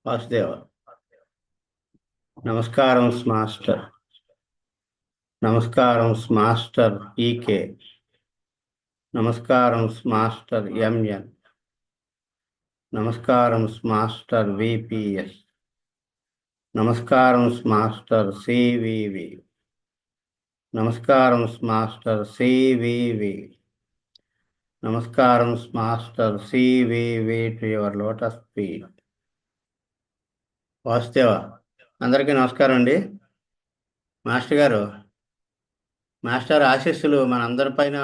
వాసుదేవ. నమస్కారం మాస్టర్. నమస్కారం మాస్టర్ ఈకే. నమస్కారం మాస్టర్ ఎంఎన్. నమస్కారం మాస్టర్ విపిఎస్. నమస్కారం మాస్టర్ సివివి. నమస్కారం మాస్టర్ సివివి. నమస్కారం master CVV to your lotus feet. Vasudeva, అందరికీ నమస్కారం అండి. మాస్టర్ గారు, మాస్టర్ ఆశీస్సులు మనందరిపైన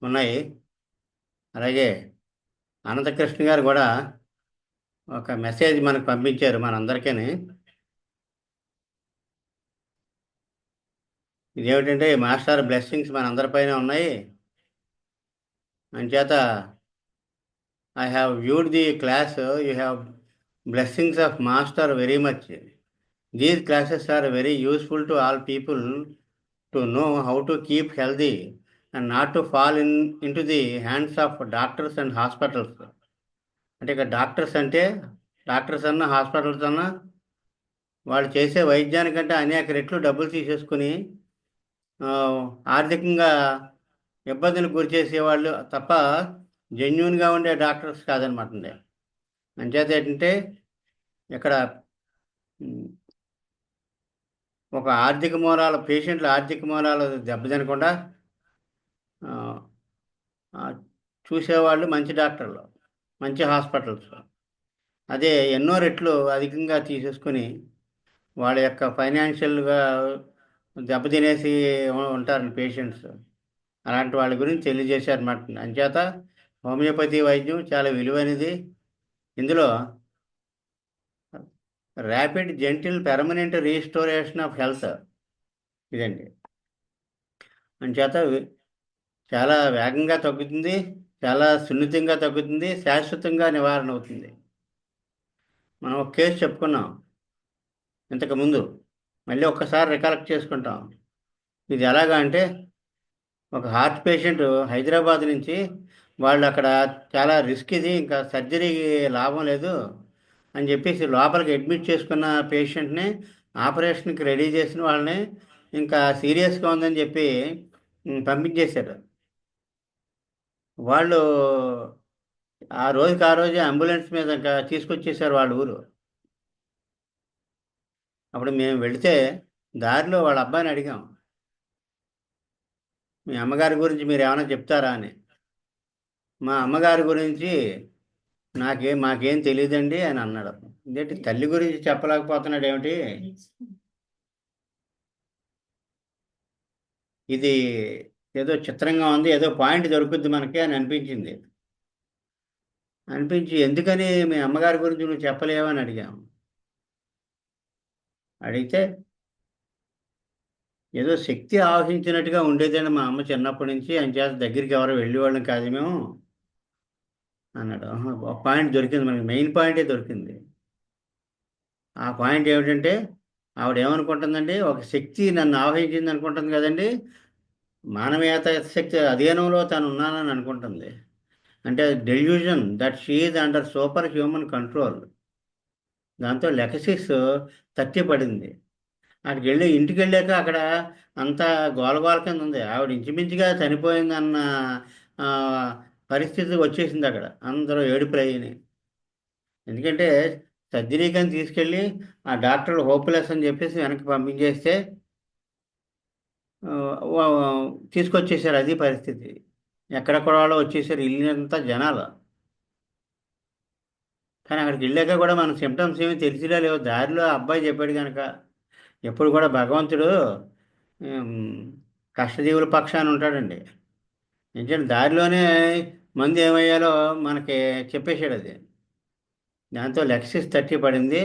ఉన్నాయి. అలాగే అనంతకృష్ణ గారు కూడా ఒక మెసేజ్ మనకు పంపించారు మనందరికీ. ఇదేమిటంటే మాస్టర్ బ్లెస్సింగ్స్ మనందరిపైన ఉన్నాయి. అంచేత I have viewed the class. You have blessings of master very much. These classes are very useful to all people to know how to keep healthy and not to fall into the hands of doctors and hospitals. అంటే ఇక doctors అన్న hospitals అన్న వాళ్ళు చేసే వైద్యానికంటే అనేక రెట్లు డబ్బులు తీసేసుకుని ఆర్థికంగా ఇబ్బందులకు గురి చేసేవాళ్ళు తప్ప జెన్యున్గా ఉండే డాక్టర్స్ కాదనమాట అండి. అంచేత ఏంటంటే ఇక్కడ ఒక పేషెంట్ల ఆర్థిక మూలాలు దెబ్బతినకుండా చూసేవాళ్ళు మంచి డాక్టర్లు, మంచి హాస్పిటల్స్. అదే ఎన్నో రెట్లు అధికంగా తీసేసుకుని వాళ్ళ యొక్క ఫైనాన్షియల్గా దెబ్బతినేసి ఉంటారు పేషెంట్స్. అలాంటి వాళ్ళ గురించి తెలియజేశారన్నమాట. అంచేత హోమియోపతి వైద్యం చాలా విలువైనది. ఇందులో rapid gentle permanent restoration of health ఇదండి. అంచేత చాలా వేగంగా తగ్గుతుంది, చాలా సున్నితంగా తగ్గుతుంది, శాశ్వతంగా నివారణ అవుతుంది. మనం ఒక కేసు చెప్పుకున్నాం ఇంతకుముందు, మళ్ళీ ఒక్కసారి రికలెక్ట్ చేసుకుంటాం. ఇది ఎలాగా అంటే ఒక హార్ట్ పేషెంట్ హైదరాబాద్ నుంచి, వాళ్ళు అక్కడ చాలా రిస్క్, ఇది ఇంకా సర్జరీకి లాభం లేదు అని చెప్పేసి లోపలికి అడ్మిట్ చేసుకున్న పేషెంట్ని ఆపరేషన్కి రెడీ చేసిన వాళ్ళని ఇంకా సీరియస్గా ఉందని చెప్పి పంపించేశారు. వాళ్ళు ఆ రోజే అంబులెన్స్ మీద ఇంకా తీసుకొచ్చేసారు వాళ్ళ ఊరు. అప్పుడు మేము వెళితే దారిలో వాళ్ళ అబ్బాయిని అడిగాం, మీ అమ్మగారి గురించి మీరు ఏమైనా చెప్తారా అని. మా అమ్మగారి గురించి మాకేం తెలియదండి అని అన్నాడు. ఇదేంటి తల్లి గురించి చెప్పలేకపోతున్నాడు ఏమిటి? ఇది ఏదో చిత్రంగా ఉంది, ఏదో పాయింట్ దొరుకుద్ది మనకి అని అనిపించి ఎందుకని మీ అమ్మగారి గురించి నువ్వు చెప్పలేవని అడిగాము. అడిగితే ఏదో శక్తి ఆవహించినట్టుగా ఉండేదండి మా అమ్మ చిన్నప్పటి నుంచి, అంచేత దగ్గరికి ఎవరో వెళ్ళేవాళ్ళం కాదు మేము అన్నాడు. ఒక పాయింట్ దొరికింది మనకి, మెయిన్ పాయింటే దొరికింది. ఆ పాయింట్ ఏమిటంటే ఆవిడ ఏమనుకుంటుందండి, ఒక శక్తి నన్ను ఆవహించింది అనుకుంటుంది కదండి. మానవీయత శక్తి అధీనంలో తను ఉన్నానని అనుకుంటుంది. అంటే delusion that she is under super human control. దాంతో లెకసిస్ తట్టి పడింది. అక్కడికి ఇంటికి వెళ్ళాక అక్కడ అంతా గోలగోల కింద ఉంది. ఆవిడ ఇంచుమించుగా చనిపోయిందన్న పరిస్థితి వచ్చేసింది. అక్కడ అందరూ ఏడుపులయ్యి. ఎందుకంటే సర్జరీకని తీసుకెళ్ళి ఆ డాక్టర్లు హోప్లెస్ అని చెప్పేసి వెనక్కి పంపించేస్తే తీసుకొచ్చేసారు. అది పరిస్థితి. ఎక్కడెక్కడ వాళ్ళు వచ్చేసారు, ఇల్లంతా జనాలు. కానీ అక్కడికి వెళ్ళాక కూడా మన సిమ్టమ్స్ ఏమీ తెలిసిలా లేవు. దారిలో అబ్బాయి చెప్పాడు కనుక, ఎప్పుడు కూడా భగవంతుడు కష్టజీవుల పక్షాన ఉంటాడండి. ఎందుకంటే దారిలోనే మందు ఏమయ్యాలో మనకి చెప్పేశాడు. అది దాంతో లెక్సిస్ తట్టి పడింది.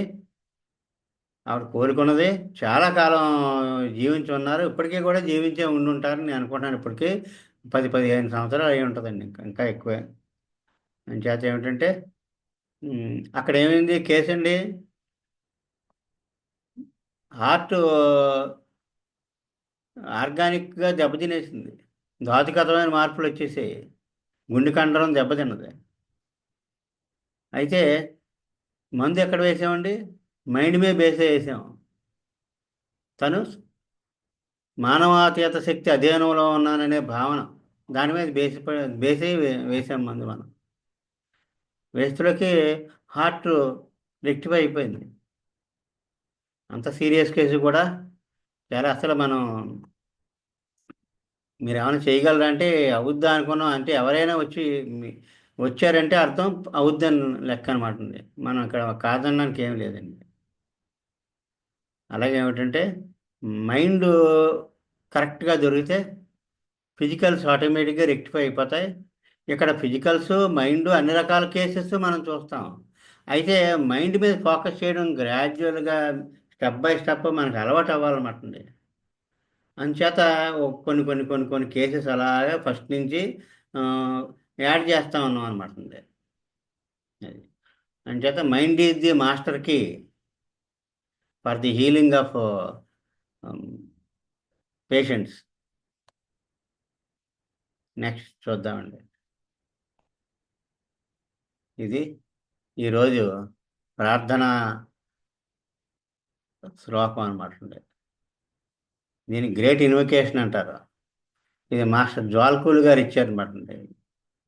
ఆవిడ కోలుకున్నది. చాలా కాలం జీవించి ఉన్నారు. ఇప్పటికీ కూడా జీవించే ఉండుంటారని నేను అనుకుంటున్నాను. ఇప్పటికీ 10-15 సంవత్సరాలు అయి ఉంటుందండి, ఇంకా ఎక్కువే. అంచేత ఏమిటంటే అక్కడ ఏమైంది కేసు అండి, హార్ట్ ఆర్గానిక్గా దెబ్బతినేసింది. ధాతుగతమైన మార్పులు వచ్చేసాయి. గుండె కండరం దెబ్బతిన్నది. అయితే మందు ఎక్కడ వేసామండి? మైండ్ మీద బేసే వేసాం. తను మానవాతీత శక్తి అధీనంలో ఉన్నాననే భావన, దాని మీద బేసి వేసాం మందు మనం. వేస్తులకి హార్ట్ రెక్టిఫై అయిపోయింది. అంత సీరియస్ కేసు కూడా. చాలా అసలు మనం, మీరు ఏమైనా చేయగలరా అంటే అవుద్దా అనుకున్నాం. అంటే ఎవరైనా మీ- వచ్చారంటే అర్థం అవుద్దని లెక్క అనమాట ఉంది. మనం ఇక్కడ కాదనడానికి ఏం లేదండి. అలాగే ఏమిటంటే మైండ్ కరెక్ట్గా దొరికితే ఫిజికల్స్ ఆటోమేటిక్గా రెక్టిఫై అయిపోతాయి. ఇక్కడ ఫిజికల్స్, మైండ్ అన్ని రకాల కేసెస్ మనం చూస్తాం. అయితే మైండ్ మీద ఫోకస్ చేయడం గ్రాడ్యువల్గా, స్టెప్ బై స్టెప్ మనకు అలవాటు అవ్వాలన్నమాట అండి. అంచేత కొన్ని కొన్ని కొన్ని కొన్ని కేసెస్ అలాగా ఫస్ట్ నుంచి ఆ, యాడ్ చేస్తా ఉన్నాం అనమాట అండి. అది అంచేత mind is the master key for the healing of patients. Next చూద్దామండి. ఇది ఈరోజు ప్రార్థన శ్లోకం అనమాట అండి. దీన్ని గ్రేట్ ఇన్వకేషన్ అంటారు. ఇది మాస్టర్ జ్వాల్కూల్ గారు ఇచ్చారు అనమాట అండి.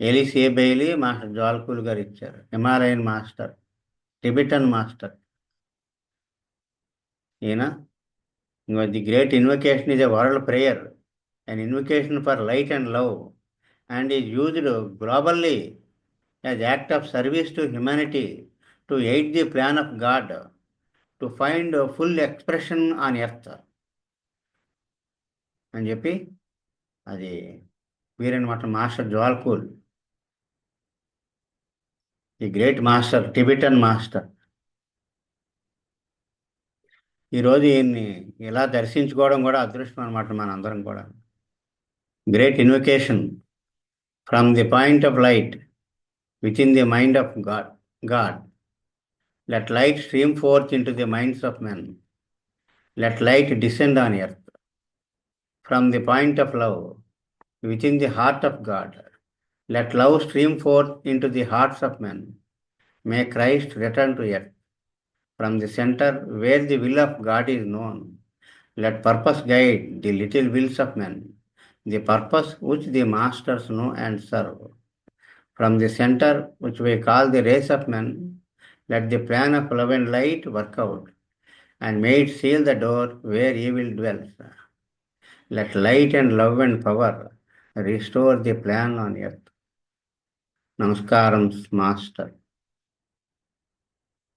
ఎలిస్ ఏ బెయిలీ మాస్టర్ జ్వాల్కూల్ గారు ఇచ్చారు. హిమాలయన్ మాస్టర్, టిబెటన్ మాస్టర్ ఈయన. The great invocation is a world prayer, an invocation for light and love, and is used globally as act of service to humanity to aid the plan of God to find full expression on earth అని చెప్పి, అది వీరనమాట master Djwhal Khul, the great master, Tibetan master. ఈరోజు ఈయన్ని ఇలా దర్శించుకోవడం కూడా అదృష్టం అనమాట మనందరం కూడా. Great invocation from the point of light within the mind of God. Let light stream forth into the minds of men. Let light descend on earth. From the point of love, within the heart of God, let love stream forth into the hearts of men. May Christ return to earth. From the center where the will of God is known, let purpose guide the little wills of men, the purpose which the masters know and serve. From the center which we call the race of men, let the plan of love and light work out, and may it seal the door where evil dwells. Let light and love and power restore the plan on earth. నమస్కారం master.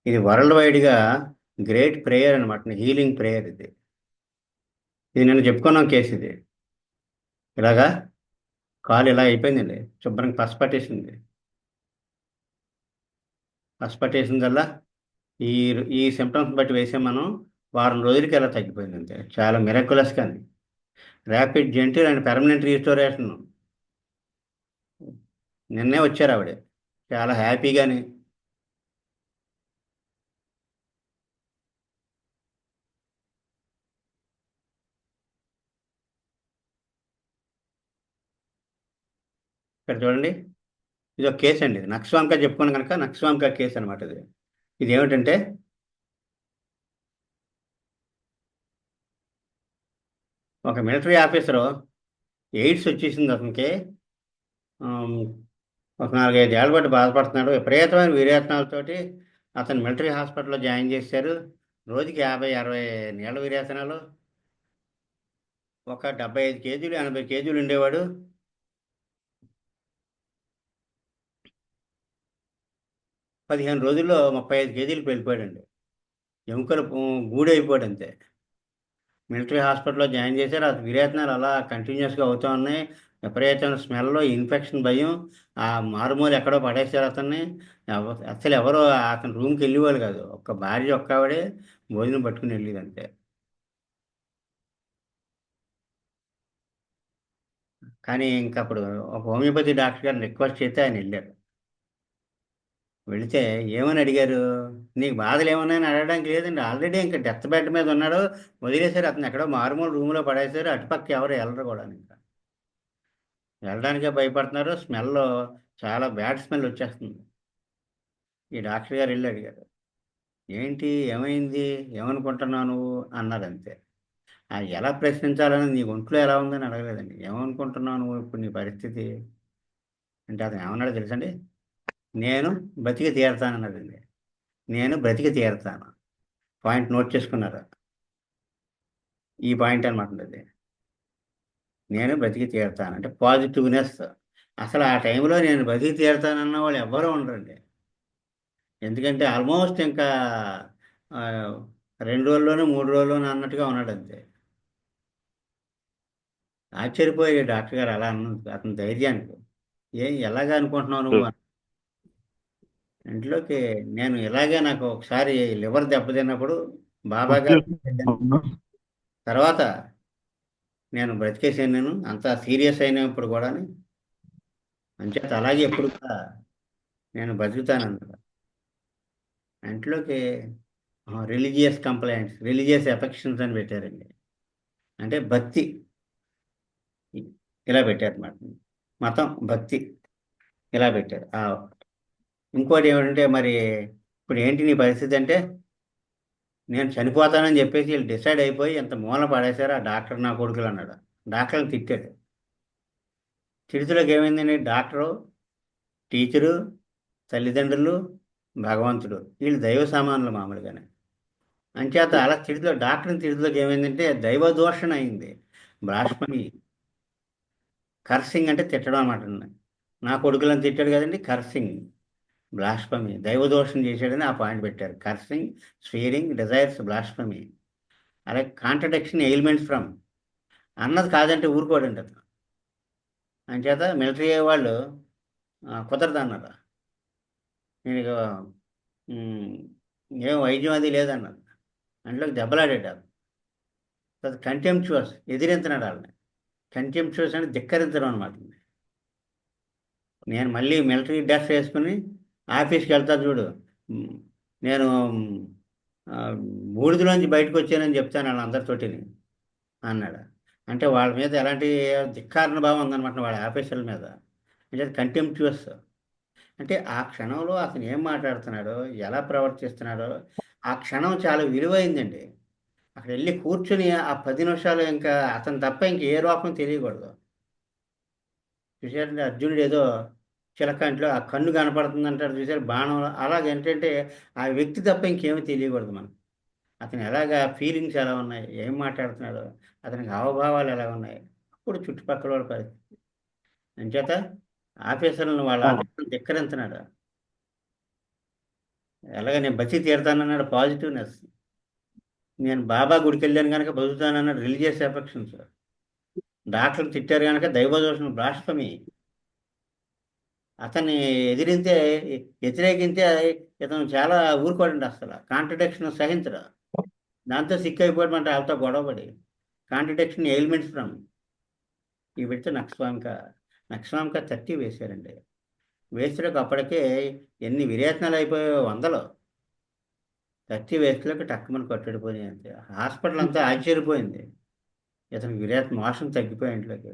ఇది world వైడ్గా great prayer అనమాట, healing prayer ఇది. ఇది నేను చెప్పుకున్నాం case. ఇది ఇలాగా కాలు ఇలా అయిపోయిందండి, శుభ్రంగా పసుపట్టేసింది. పసుపట్టేసిందల్లా ఈ ఈ సిమ్టమ్స్ బట్టి వేసే మనం వారం రోజులకి ఎలా తగ్గిపోయింది అంతే. చాలా మిరకులస్ కానీ rapid, gentle and permanent restoration. నిన్నే వచ్చారు ఆవిడ, చాలా హ్యాపీగాని. ఇక్కడ చూడండి, ఇది ఒక కేసు అండి. ఇది నక్స్వామిక చెప్పుకుని కనుక నక్స్వామిక కేసు అనమాట ఇది. ఇది ఏమిటంటే ఒక మిలిటరీ ఆఫీసరు ఎయిడ్స్ వచ్చేసింది అతనికి. ఆమ్, ఒక 4-5 ఏళ్ళ బట్టి బాధపడుతున్నాడు. విపరీతమైన వీర్యాసనాలతోటి అతను మిలిటరీ హాస్పిటల్లో జాయిన్ చేశారు. రోజుకి 50-60 నీళ్ళ వీర్యాసనాలు. ఒక 75 కేజీలు 80 కేజీలు ఉండేవాడు. 15 రోజుల్లో 35 కేజీలకు వెళ్ళిపోయాడండి. ఎముకలు గూడైపోయాడు అంతే. మిలిటరీ హాస్పిటల్లో జాయిన్ చేశారు. అది విరేచనాలు అలా కంటిన్యూస్గా అవుతూ ఉన్నాయి. విపరీతమైన స్మెల్లో ఇన్ఫెక్షన్ భయం. ఆ మారుమూల ఎక్కడో పడేశారు అతన్ని. అసలు ఎవరో అతని రూమ్కి వెళ్ళేవాళ్ళు కాదు. ఒక్క భార్య ఒక్కవిడే భోజనం పట్టుకుని వెళ్ళేది అంతే. కానీ ఇంక అప్పుడు ఒక హోమియోపతి డాక్టర్ గారిని రిక్వెస్ట్ చేస్తే ఆయన వెళ్ళారు. వెళితే ఏమని అడిగారు, నీకు బాధలు ఏమన్నాయని అడగడానికి లేదండి. ఆల్రెడీ ఇంకా డెత్ బెడ్ మీద ఉన్నాడు, వదిలేశారు అతను. ఎక్కడో మారుమూల రూమ్లో పడేశారు. అటుపక్క ఎవరు వెళ్ళరు కూడా. ఇంకా వెళ్ళడానికే భయపడుతున్నారు. స్మెల్ చాలా బ్యాడ్ స్మెల్ వచ్చేస్తుంది. ఈ డాక్టర్ గారు వెళ్ళి అడిగారు, ఏంటి ఏమైంది, ఏమనుకుంటున్నావు నువ్వు అన్నారు అంతే. ఎలా ప్రశ్నించాలని, నీ ఒంట్లో ఎలా ఉందని అడగలేదండి. ఏమనుకుంటున్నావు నువ్వు ఇప్పుడు నీ పరిస్థితి అంటే అతను ఏమన్నాడో తెలుసండి. నేను బతికి తీరతానన్నాడండి. నేను బ్రతికి తీరతాను. పాయింట్ నోట్ చేసుకున్నారు. ఈ పాయింట్ అనమాట అది. నేను బ్రతికి తీరతాను అంటే పాజిటివ్నెస్. అసలు ఆ టైంలో నేను బతికి తీరతానన్న వాళ్ళు ఎవ్వరూ ఉండరండి. ఎందుకంటే ఆల్మోస్ట్ ఇంకా ఆ, 2 రోజుల్లోనూ 3 రోజుల్లోనూ అన్నట్టుగా ఉన్నాడు అంతే. ఆశ్చర్యపోయాడు డాక్టర్ గారు అలా అన్నందుకు, అతని ధైర్యానికి. ఎలాగా అనుకుంటున్నావు నువ్వు ఇంట్లోకి. నేను ఇలాగే నాకు ఒకసారి లివర్ దెబ్బతిన్నప్పుడు బాబా గారు వెళ్ళాను. తర్వాత నేను బ్రతికేసాను. నేను అంత సీరియస్ అయినప్పుడు కూడా అంచేత అలాగే ఎప్పుడు కూడా నేను బతుకుతానన్నమాట. ఇంట్లోకి రిలీజియస్ కంప్లైంట్స్, రిలీజియస్ ఎఫెక్షన్స్ అని పెట్టారండి. అంటే భక్తి, ఇలా పెట్టారన్నమాట. మతం, భక్తి ఇలా పెట్టారు. ఇంకోటి ఏమిటంటే మరి ఇప్పుడు ఏంటి నీ పరిస్థితి అంటే, నేను చనిపోతానని చెప్పేసి వీళ్ళు డిసైడ్ అయిపోయి ఎంత మూల పడేశారు ఆ డాక్టర్ నా కొడుకులు అన్నాడు. డాక్టర్ని తిట్టాడు. తిడుతులోకి ఏమైందండి, డాక్టరు, టీచరు, తల్లిదండ్రులు, భగవంతుడు, వీళ్ళు దైవ సమానులు మామూలుగానే. అంచేత అలా తిడుతులో డాక్టర్ని తిడుతులోకి ఏమైందంటే దైవ దూషణ అయింది. బ్లాస్ఫమీ. కర్సింగ్ అంటే తిట్టడం అన్నమాట. నా కొడుకులను తిట్టాడు కదండి, కర్సింగ్. బ్లాస్ఫమీ, దైవదోషం చేశాడని ఆ పాయింట్ పెట్టారు. Cursing, swearing, desires, blasphemy. అలాగే కాంట్రడిక్షన్, ఎయిల్మెంట్స్ ఫ్రమ్. అన్నది కాదంటే ఊరుకోడండి అతను. అంచేత మిలిటరీ వాళ్ళు కుదరదు అన్నారు. నేను ఇక, ఉమ్, ఏం వైద్యం అది లేదన్నారు. అందులోకి దెబ్బలాడాడు అతను. కంటెంప్చువస్, ఎదిరించినాడు వాళ్ళని. కంటెంప్చువస్ అంటే ధిక్కరించడం అనమాట. నేను మళ్ళీ మిలిటరీ డ్రెస్ వేసుకుని ఆఫీస్కి వెళ్తాను చూడు. ఉమ్, నేను ఆ, బూడిదలోంచి బయటకు వచ్చానని చెప్తాను వాళ్ళందరితోటిని అన్నాడు. అంటే వాళ్ళ మీద ఎలాంటి ధిక్కారణ భావం ఉందన్నమాట వాళ్ళ ఆఫీసర్ల మీద. అంటే కంటెంప్చువస్. అంటే ఆ క్షణంలో అతను ఏం మాట్లాడుతున్నాడో, ఎలా ప్రవర్తిస్తున్నాడో, ఆ క్షణం చాలా విలువైందండి. అక్కడ వెళ్ళి కూర్చుని ఆ 10 నిమిషాలు ఇంకా అతను తప్ప ఇంక ఏ రూపం తెలియకూడదు. చూసారంటే అర్జునుడు ఏదో చిలకంట్లో ఆ కన్ను కనపడుతుంది అంటారు చూసారు, బాణం. అలాగే ఏంటంటే ఆ వ్యక్తి తప్ప ఇంకేమీ తెలియకూడదు మనకు. అతను ఎలాగా ఫీలింగ్స్ ఎలా ఉన్నాయి, ఏం మాట్లాడుతున్నాడు, అతనికి హావభావాలు ఎలా ఉన్నాయి, అప్పుడు చుట్టుపక్కల వాళ్ళ పరిస్థితి. అంచేత ఆఫీసర్లను వాళ్ళ ఆఫీసర్లు ధిక్కరించినాడు. ఎలాగ నేను బతి తీరుతానన్నాడు, పాజిటివ్నెస్. నేను బాబా గుడికి వెళ్ళాను కనుక బతుకుతానన్నాడు, రిలీజియస్ ఎఫెక్షన్స్. డాక్టర్లు తిట్టారు కనుక దైవదోషం, బ్లాస్ఫమీ. అతన్ని ఎదిరితే, వ్యతిరేకింతే ఇతను చాలా ఊరుకోడండి, అసలు కాంట్రడిక్షన్ సహించడు. దాంతో సిక్ అయిపోవడం అంటే వాళ్ళతో గొడవపడి. Contradiction, ailments from. ఈ పెడితే నక్స్వామిక. నక్స్వామిక 30 వేశారండి. వేసులకు అప్పటికే ఎన్ని విరేచనాలు అయిపోయాయో, వందలు. 30 వేసులకు టక్కుమని కట్టడిపోయినాయి అంతే. హాస్పిటల్ అంతా ఆశ్చర్యపోయింది. ఇతనికి మోషన్ తగ్గిపోయి ఇంట్లోకి.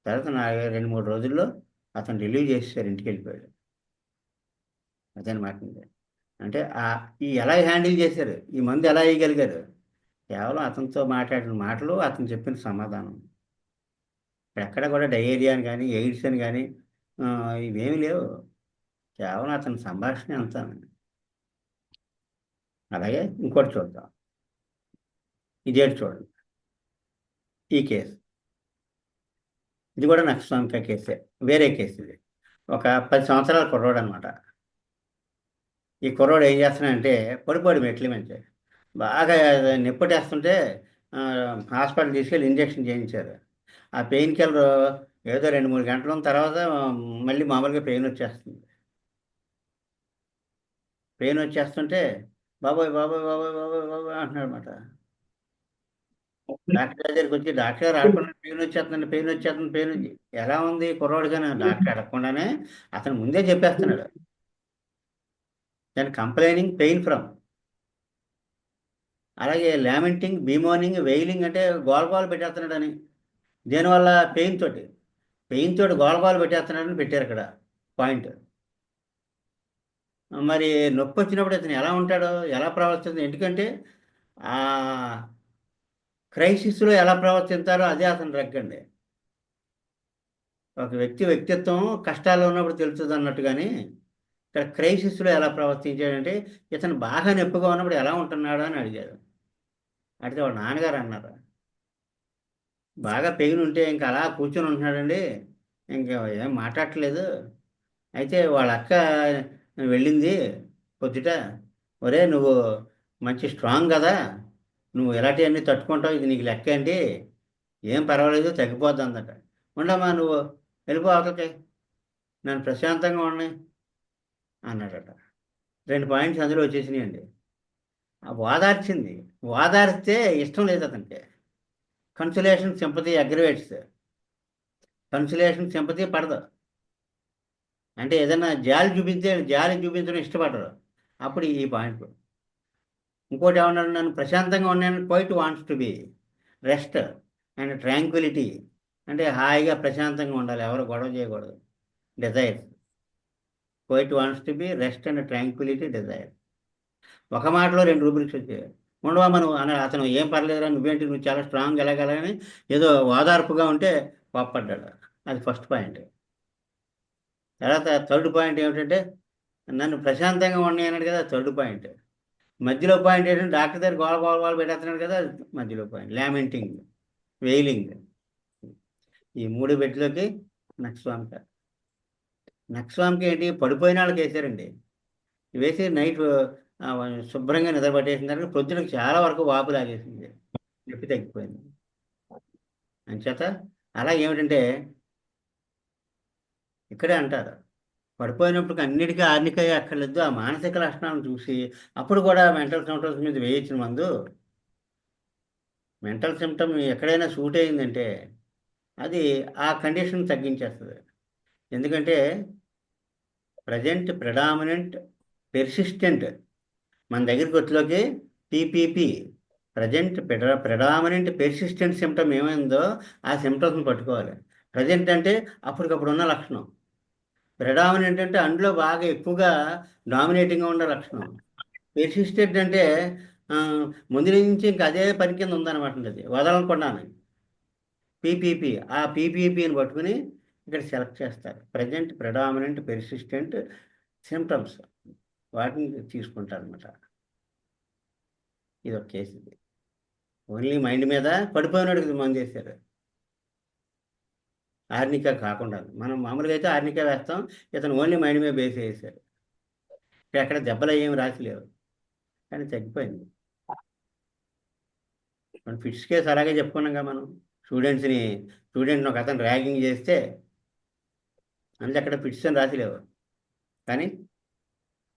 తర్వాత 2 3 రోజుల్లో అతను రిలీవ్ చేసేసారు, ఇంటికి వెళ్ళిపోయాడు. అదనమాట. అంటే ఈ ఎలా హ్యాండిల్ చేశారు, ఈ మందు ఎలా వేయగలిగారు, కేవలం అతనితో మాట్లాడిన మాటలు, అతను చెప్పిన సమాధానం. ఎక్కడ కూడా డయేరియా అని కానీ, ఎయిడ్స్ అని కానీ ఇవేమీ లేవు. కేవలం అతని సంభాషణ అంతా. అలాగే ఇంకోటి చూద్దాం. ఇదేంటి చూడండి, ఈ కేసు. ఇది కూడా నక్సల్వామిక కేసే, వేరే కేసు ఇది. ఒక 10 సంవత్సరాల కుర్రోడు అనమాట. ఈ కుర్రోడు ఏం చేస్తున్నాడంటే పడిపోయాడు మెట్ల నుంచి. బాగా నిప్పటేస్తుంటే హాస్పిటల్ తీసుకెళ్ళి ఇంజెక్షన్ చేయించారు. ఆ పెయిన్ కిల్లర్ ఏదో 2 3 గంటల తర్వాత మళ్ళీ మామూలుగా పెయిన్ వచ్చేస్తుంది. పెయిన్ వచ్చేస్తుంటే బాబోయ్ బాబోయ్ బాబోయ్ బాబోయ్ బాబోయ్ అంటున్నాడు అనమాట. డాక్టర్ గారి దగ్గరికి వచ్చి, డాక్టర్ గారు ఆడకుండా పెయిన్ వచ్చేస్తుంది, పెయిన్ వచ్చేస్తుంది, పెయిన్ వచ్చి. ఎలా ఉంది కుర్రోడు కానీ డాక్టర్ అడగకుండానే అతను ముందే చెప్పేస్తున్నాడు. దాని కంప్లైనింగ్ పెయిన్ ఫ్రమ్. అలాగే లామెంటింగ్, బీమోనింగ్, వెయిలింగ్ అంటే గోలగోల పెట్టేస్తున్నాడని. దీనివల్ల పెయిన్ తోటి గోలగోల పెట్టేస్తున్నాడని పెట్టారు అక్కడ పాయింట్. మరి నొప్పి వచ్చినప్పుడు ఇతను ఎలా ఉంటాడో, ఎలా ప్రవర్తిస్తుంది? ఎందుకంటే ఆ క్రైసిస్లో ఎలా ప్రవర్తిస్తారో అదే అతని రెక్కండి. ఒక వ్యక్తి వ్యక్తిత్వం కష్టాల్లో ఉన్నప్పుడు తెలుస్తుంది అన్నట్టుగాని ఇక్కడ క్రైసిస్లో ఎలా ప్రవర్తించాడంటే, ఇతను బాగా నొప్పిగా ఉన్నప్పుడు ఎలా ఉంటున్నాడు అని అడిగారు. అడిగితే వాళ్ళ నాన్నగారు అన్నారు, బాగా పెయిన్ ఉంటే ఇంకా అలా కూర్చొని ఉంటున్నాడండి, ఇంకా ఏం మాట్లాడట్లేదు. అయితే వాళ్ళ అక్క వెళ్ళింది పొద్దుట, ఒరే నువ్వు మంచి స్ట్రాంగ్ కదా, నువ్వు ఇలాంటివన్నీ తట్టుకుంటావు, ఇది నీకు లెక్క ఏంటి, ఏం పర్వాలేదు తగ్గిపోద్ది అందట. ఉండమ్మా నువ్వు వెళ్ళిపో అవతలకి, నన్ను ప్రశాంతంగా ఉన్నాయి అన్నాడట. 2 పాయింట్స్ అందులో వచ్చేసినాయండి. ఓదార్చింది. ఓదార్స్తే ఇష్టం లేదు అతనికి. Consolation sympathy aggravates. Consolation sympathy పడదు. అంటే ఏదైనా జాలి చూపించడం ఇష్టపడరు. అప్పుడు ఈ పాయింట్. ఇంకోటి ఏమన్నాడు, నన్ను ప్రశాంతంగా ఉన్నాను, quiet wants to be rest and tranquility. అంటే హాయిగా ప్రశాంతంగా ఉండాలి, ఎవరు గొడవ చేయకూడదు. Desire. Quiet wants to be rest and tranquility desire. ఒక మాటలో 2 రూబ్రిక్స్ వచ్చాయి. ఉండవా మనం అని అతను, ఏం పర్లేదురా, నువ్వేంటి, నువ్వు చాలా స్ట్రాంగ్ ఎలాగలని ఏదో ఓదార్పుగా ఉంటే కోప్పడ్డాడు. అది ఫస్ట్ పాయింట్. తర్వాత థర్డ్ పాయింట్ ఏమిటంటే, నన్ను ప్రశాంతంగా ఉన్నాయి అన్నాడు కదా, థర్డ్ పాయింట్. మధ్యలో పాయింట్ ఏంటంటే, డాక్టర్ దగ్గర గోల గోల గోల పెట్టేస్తున్నాడు కదా, అది మధ్యలో పాయింట్. లామెంటింగ్, వెయిలింగ్. ఈ 3 బెడ్లోకి నక్స్వామిక. నక్స్వామిక ఏంటి, పడిపోయిన వాళ్ళకి వేసారండి. వేసి నైట్ శుభ్రంగా నిద్ర పట్టేసిన తర్వాత పొద్దునకి చాలా వరకు వాపు లాగేసింది, నొప్పి తగ్గిపోయింది. అంచేత అలా ఏమిటంటే, ఇక్కడే అంటారు, పడిపోయినప్పుడు అన్నిటికీ ఆర్నికయ్యే అక్కర్లేదు, ఆ మానసిక లక్షణాలను చూసి అప్పుడు కూడా మెంటల్ సిమ్టమ్స్ మీద వేయించిన మందు. మెంటల్ సిమ్టమ్ ఎక్కడైనా సూట్ అయిందంటే అది ఆ కండిషన్ తగ్గించేస్తుంది. ఎందుకంటే ప్రజెంట్ ప్రెడామినెంట్ పెర్సిస్టెంట్ మన దగ్గరికి వచ్చేలోకి పీపీపీ, ప్రజెంట్ ప్రెడామినెంట్ పెర్సిస్టెంట్ సిమ్టమ్ ఏమైందో ఆ సిమ్టమ్స్ని పట్టుకోవాలి. ప్రజెంట్ అంటే అప్పటికప్పుడు ఉన్న లక్షణం. ప్రెడామినెంట్ అంటే అందులో బాగా ఎక్కువగా డామినేటింగ్గా ఉండే లక్షణం. పెర్సిస్టెంట్ అంటే ఆ, ముందు నుంచి ఇంకా అదే పని కింద ఉందన్నమాట, అది వదలకుండానే. పీపీపీ, ఆ పీపీపీని పట్టుకుని ఇక్కడ సెలెక్ట్ చేస్తారు. ప్రజెంట్ ప్రెడామినెంట్ పెర్సిస్టెంట్ సిమ్టమ్స్, వాటిని తీసుకుంటారు అనమాట. ఇది ఒక కేసు. ఇది ఓన్లీ మైండ్ మీద పడిపోయినోడికి మందు వేశారు, ఆర్నికా కాకుండా. మనం మామూలుగా అయితే ఆర్నికా వేస్తాం, ఇతను ఓన్లీ మైండ్ మీద బేస్ వేశారు. ఇక్కడ ఎక్కడ దెబ్బలు ఏమి రాసిలేవు, కానీ తగ్గిపోయింది. మన ఫిట్స్ కేసు అలాగే చెప్పుకున్నాం మనం. స్టూడెంట్ని ఒక అతను ర్యాగింగ్ చేస్తే అందులో అక్కడ ఫిట్స్ అని రాసిలేవు, కానీ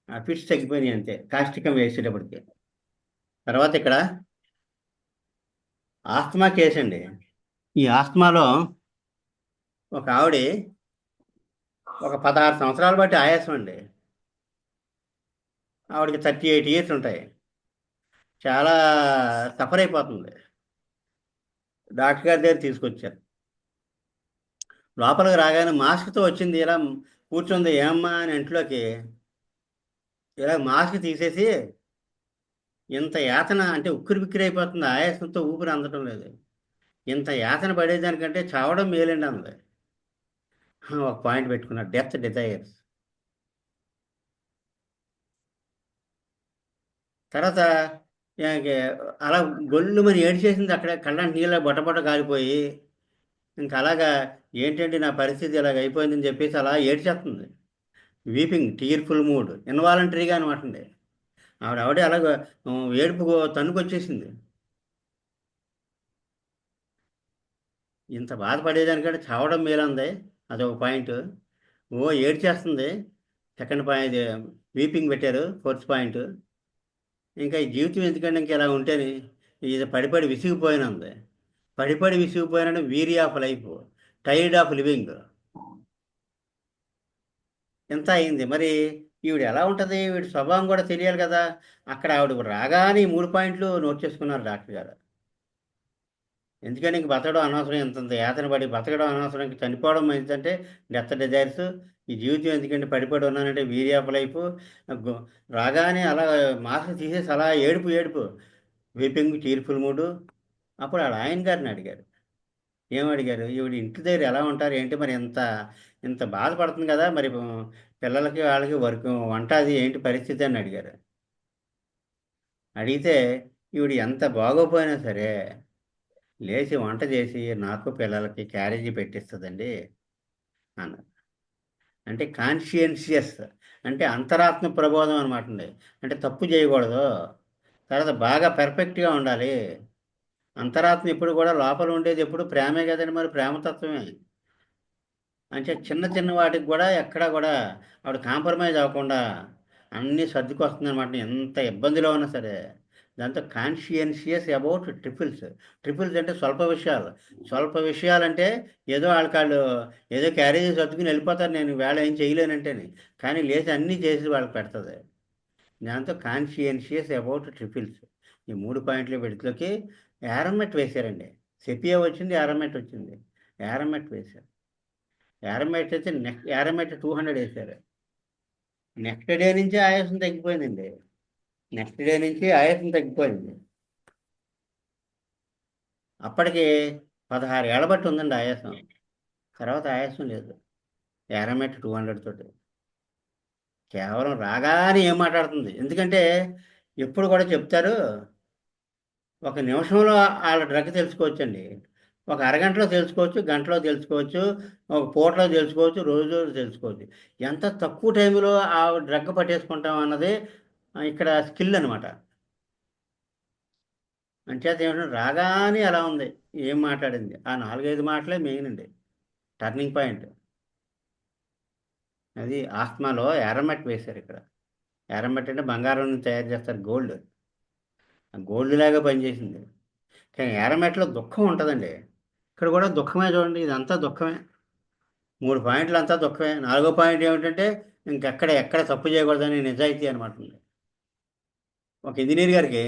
ఆ ఫిట్స్ తగ్గిపోయినాయి అంతే, కాస్టికం వేసేటప్పటికి. తర్వాత ఇక్కడ ఆస్తమా కేసు అండి. ఈ ఆస్తమాలో ఒక ఆవిడ ఒక 16 సంవత్సరాల బట్టి ఆయాసం అండి. ఆవిడకి 38 ఇయర్స్ ఉంటాయి. చాలా సఫర్ అయిపోతుంది. డాక్టర్ గారి దగ్గర తీసుకొచ్చారు. లోపలికి రాగానే మాస్క్తో వచ్చింది, ఇలా కూర్చుంది. ఏమ్మా అని ఇంట్లోకి ఇలా మాస్క్ తీసేసి, ఇంత యాతన అంటే ఉక్కిరి బిక్కిరి అయిపోతుంది, ఆయాసంతో ఊపిరి అందటం లేదు, ఇంత యాతన పడేదానికంటే చావడం మేలండి అన్నది. ఒక పాయింట్ పెట్టుకున్నారు, డెత్ డిజైర్స్. తర్వాత ఇంక అలా గొల్లు మరి ఏడ్చేసింది, అక్కడ కళ్ళంటి నీళ్ళ బొటబొట కాలిపోయి. ఇంకా అలాగా, ఏంటంటే నా పరిస్థితి ఇలాగ అయిపోయిందని చెప్పేసి అలా ఏడ్చేస్తుంది. వీపింగ్, టీర్ఫుల్ మూడ్, ఇన్వాలంటరీగా అనమాట అండి. ఆవిడే అలాగ ఏడుపు తన్నుకొచ్చేసింది. ఇంత బాధపడేదానికంటే చావడం మేలంది, అదొక పాయింట్. ఏడ్చేస్తుంది, సెకండ్ పాయింట్. వీపింగ్ పెట్టారు, ఫోర్త్ పాయింట్. ఇంకా ఈ జీవితం ఎందుకంటే ఇంకా ఇలా ఉంటేనే, ఇది పడిపడి విసిగిపోయినంది. పడిపడి విసిగిపోయిన weary of life, tired of living, ఎంత అయింది. మరి ఈవిడ ఎలా ఉంటుంది, వీడి స్వభావం కూడా తెలియాలి కదా. అక్కడ ఆవిడ రాగానే ఈ 3 పాయింట్లు నోట్ చేసుకున్నారు డాక్టర్ గారు. ఎందుకంటే ఇంక బతకడం అనవసరం, ఇంత యాతన పడి బతకడం అనవసరం, ఇంక చనిపోవడం మంచిదంటే డెత్ డిజైర్స్, ఈ జీవితం ఎందుకంటే పడిపడి ఉన్నానంటే వీరి ఆఫ్ లైఫ్ రాగానే అలా మాస్క్ తీసేసి అలా ఏడుపు ఏడుపు వీపింగ్ చీర్ఫుల్ మూడు. అప్పుడు వాళ్ళ ఆయన గారిని అడిగారు. ఏమడిగారు, ఈవిడ ఇంటి దగ్గర ఎలా ఉంటారు ఏంటి మరి ఇంత ఇంత బాధపడుతుంది కదా మరి పిల్లలకి వాళ్ళకి వర్క్ వంట అది ఏంటి పరిస్థితి అని అడిగారు. అడిగితే ఈవిడ ఎంత బాగోపోయినా సరే లేచి వంట చేసి నాకు పిల్లలకి క్యారేజీ పెట్టిస్తుందండి అన్నారు. అంటే కాన్షియన్షియస్ అంటే అంతరాత్మ ప్రబోధం అనమాట అండి. అంటే తప్పు చేయకూడదు, తర్వాత బాగా పెర్ఫెక్ట్గా ఉండాలి. అంతరాత్మ ఎప్పుడు కూడా లోపల ఉండేది ఎప్పుడు ప్రేమే కదండి, మరి ప్రేమతత్వమే. అంటే చిన్న చిన్న వాటికి కూడా ఎక్కడా కూడా ఆవిడ కాంప్రమైజ్ అవ్వకుండా అన్నీ సర్దుకొస్తుంది అనమాట, ఎంత ఇబ్బందిలో ఉన్నా సరే. దాంతో కాన్షియన్షియస్ అబౌట్ ట్రిపుల్స్. ట్రిపుల్స్ అంటే స్వల్ప విషయాలు. స్వల్ప విషయాలంటే ఏదో వాళ్ళకాళ్ళు ఏదో క్యారేజీ సర్దుకుని వెళ్ళిపోతారు, నేను వేళ ఏం చేయలేనంటేని. కానీ లేచి అన్నీ చేసి వాళ్ళకి పెడుతుంది. దాంతో కాన్షియన్షియస్ అబౌట్ ట్రిపుల్స్. ఈ 3 పాయింట్ల విడతలకి యారమెట్ వేశారండి. సెపియా వచ్చింది, యారమెట్ వచ్చింది. యారమెట్ వేశారు. యారమెట్ అయితే యారమెట్ 200 వేశారు. నెక్స్ట్ డే నుంచి ఆయాసం తగ్గిపోయిందండి. నెక్స్ట్ డే నుంచి ఆయాసం తగ్గిపోయింది. అప్పటికి 16 ఏళ్ల బట్టి ఉందండి ఆయాసం. తర్వాత ఆయాసం లేదు. యారమెట్ 200 తోటి కేవలం రాగానే ఏం మాట్లాడుతుంది. ఎందుకంటే ఎప్పుడు కూడా చెప్తారు, ఒక నిమిషంలో వాళ్ళ డ్రగ్ తెలుసుకోవచ్చండి. ఒక అరగంటలో తెలుసుకోవచ్చు, గంటలో తెలుసుకోవచ్చు, ఒక పూటలో తెలుసుకోవచ్చు, రోజు తెలుసుకోవచ్చు. ఎంత తక్కువ టైంలో ఆ డ్రగ్ పట్టేసుకుంటాం అన్నది ఇక్కడ స్కిల్ అనమాట. అంచేత ఏమంటే రాగానే అలా ఉంది, ఏం మాట్లాడింది ఆ 4-5 మాటలే మెయిన్ అండి, టర్నింగ్ పాయింట్. అది ఆస్మాలో ఎర్రమట్టి వేశారు ఇక్కడ. ఎర్రమట్టి అంటే బంగారం నుంచి తయారు చేస్తారు, గోల్డ్. గోల్డ్ లాగా పనిచేసింది. కానీ ఎర్రమట్టిలో దుఃఖం ఉంటుందండి. ఇక్కడ కూడా దుఃఖమే చూడండి, ఇదంతా దుఃఖమే. 3 పాయింట్లు అంతా దుఃఖమే. 4వ పాయింట్ ఏమిటంటే ఇంకెక్కడ ఎక్కడ తప్పు చేయకూడదని నిజాయితీ అనమాట. ఒక ఇంజనీర్ గారికి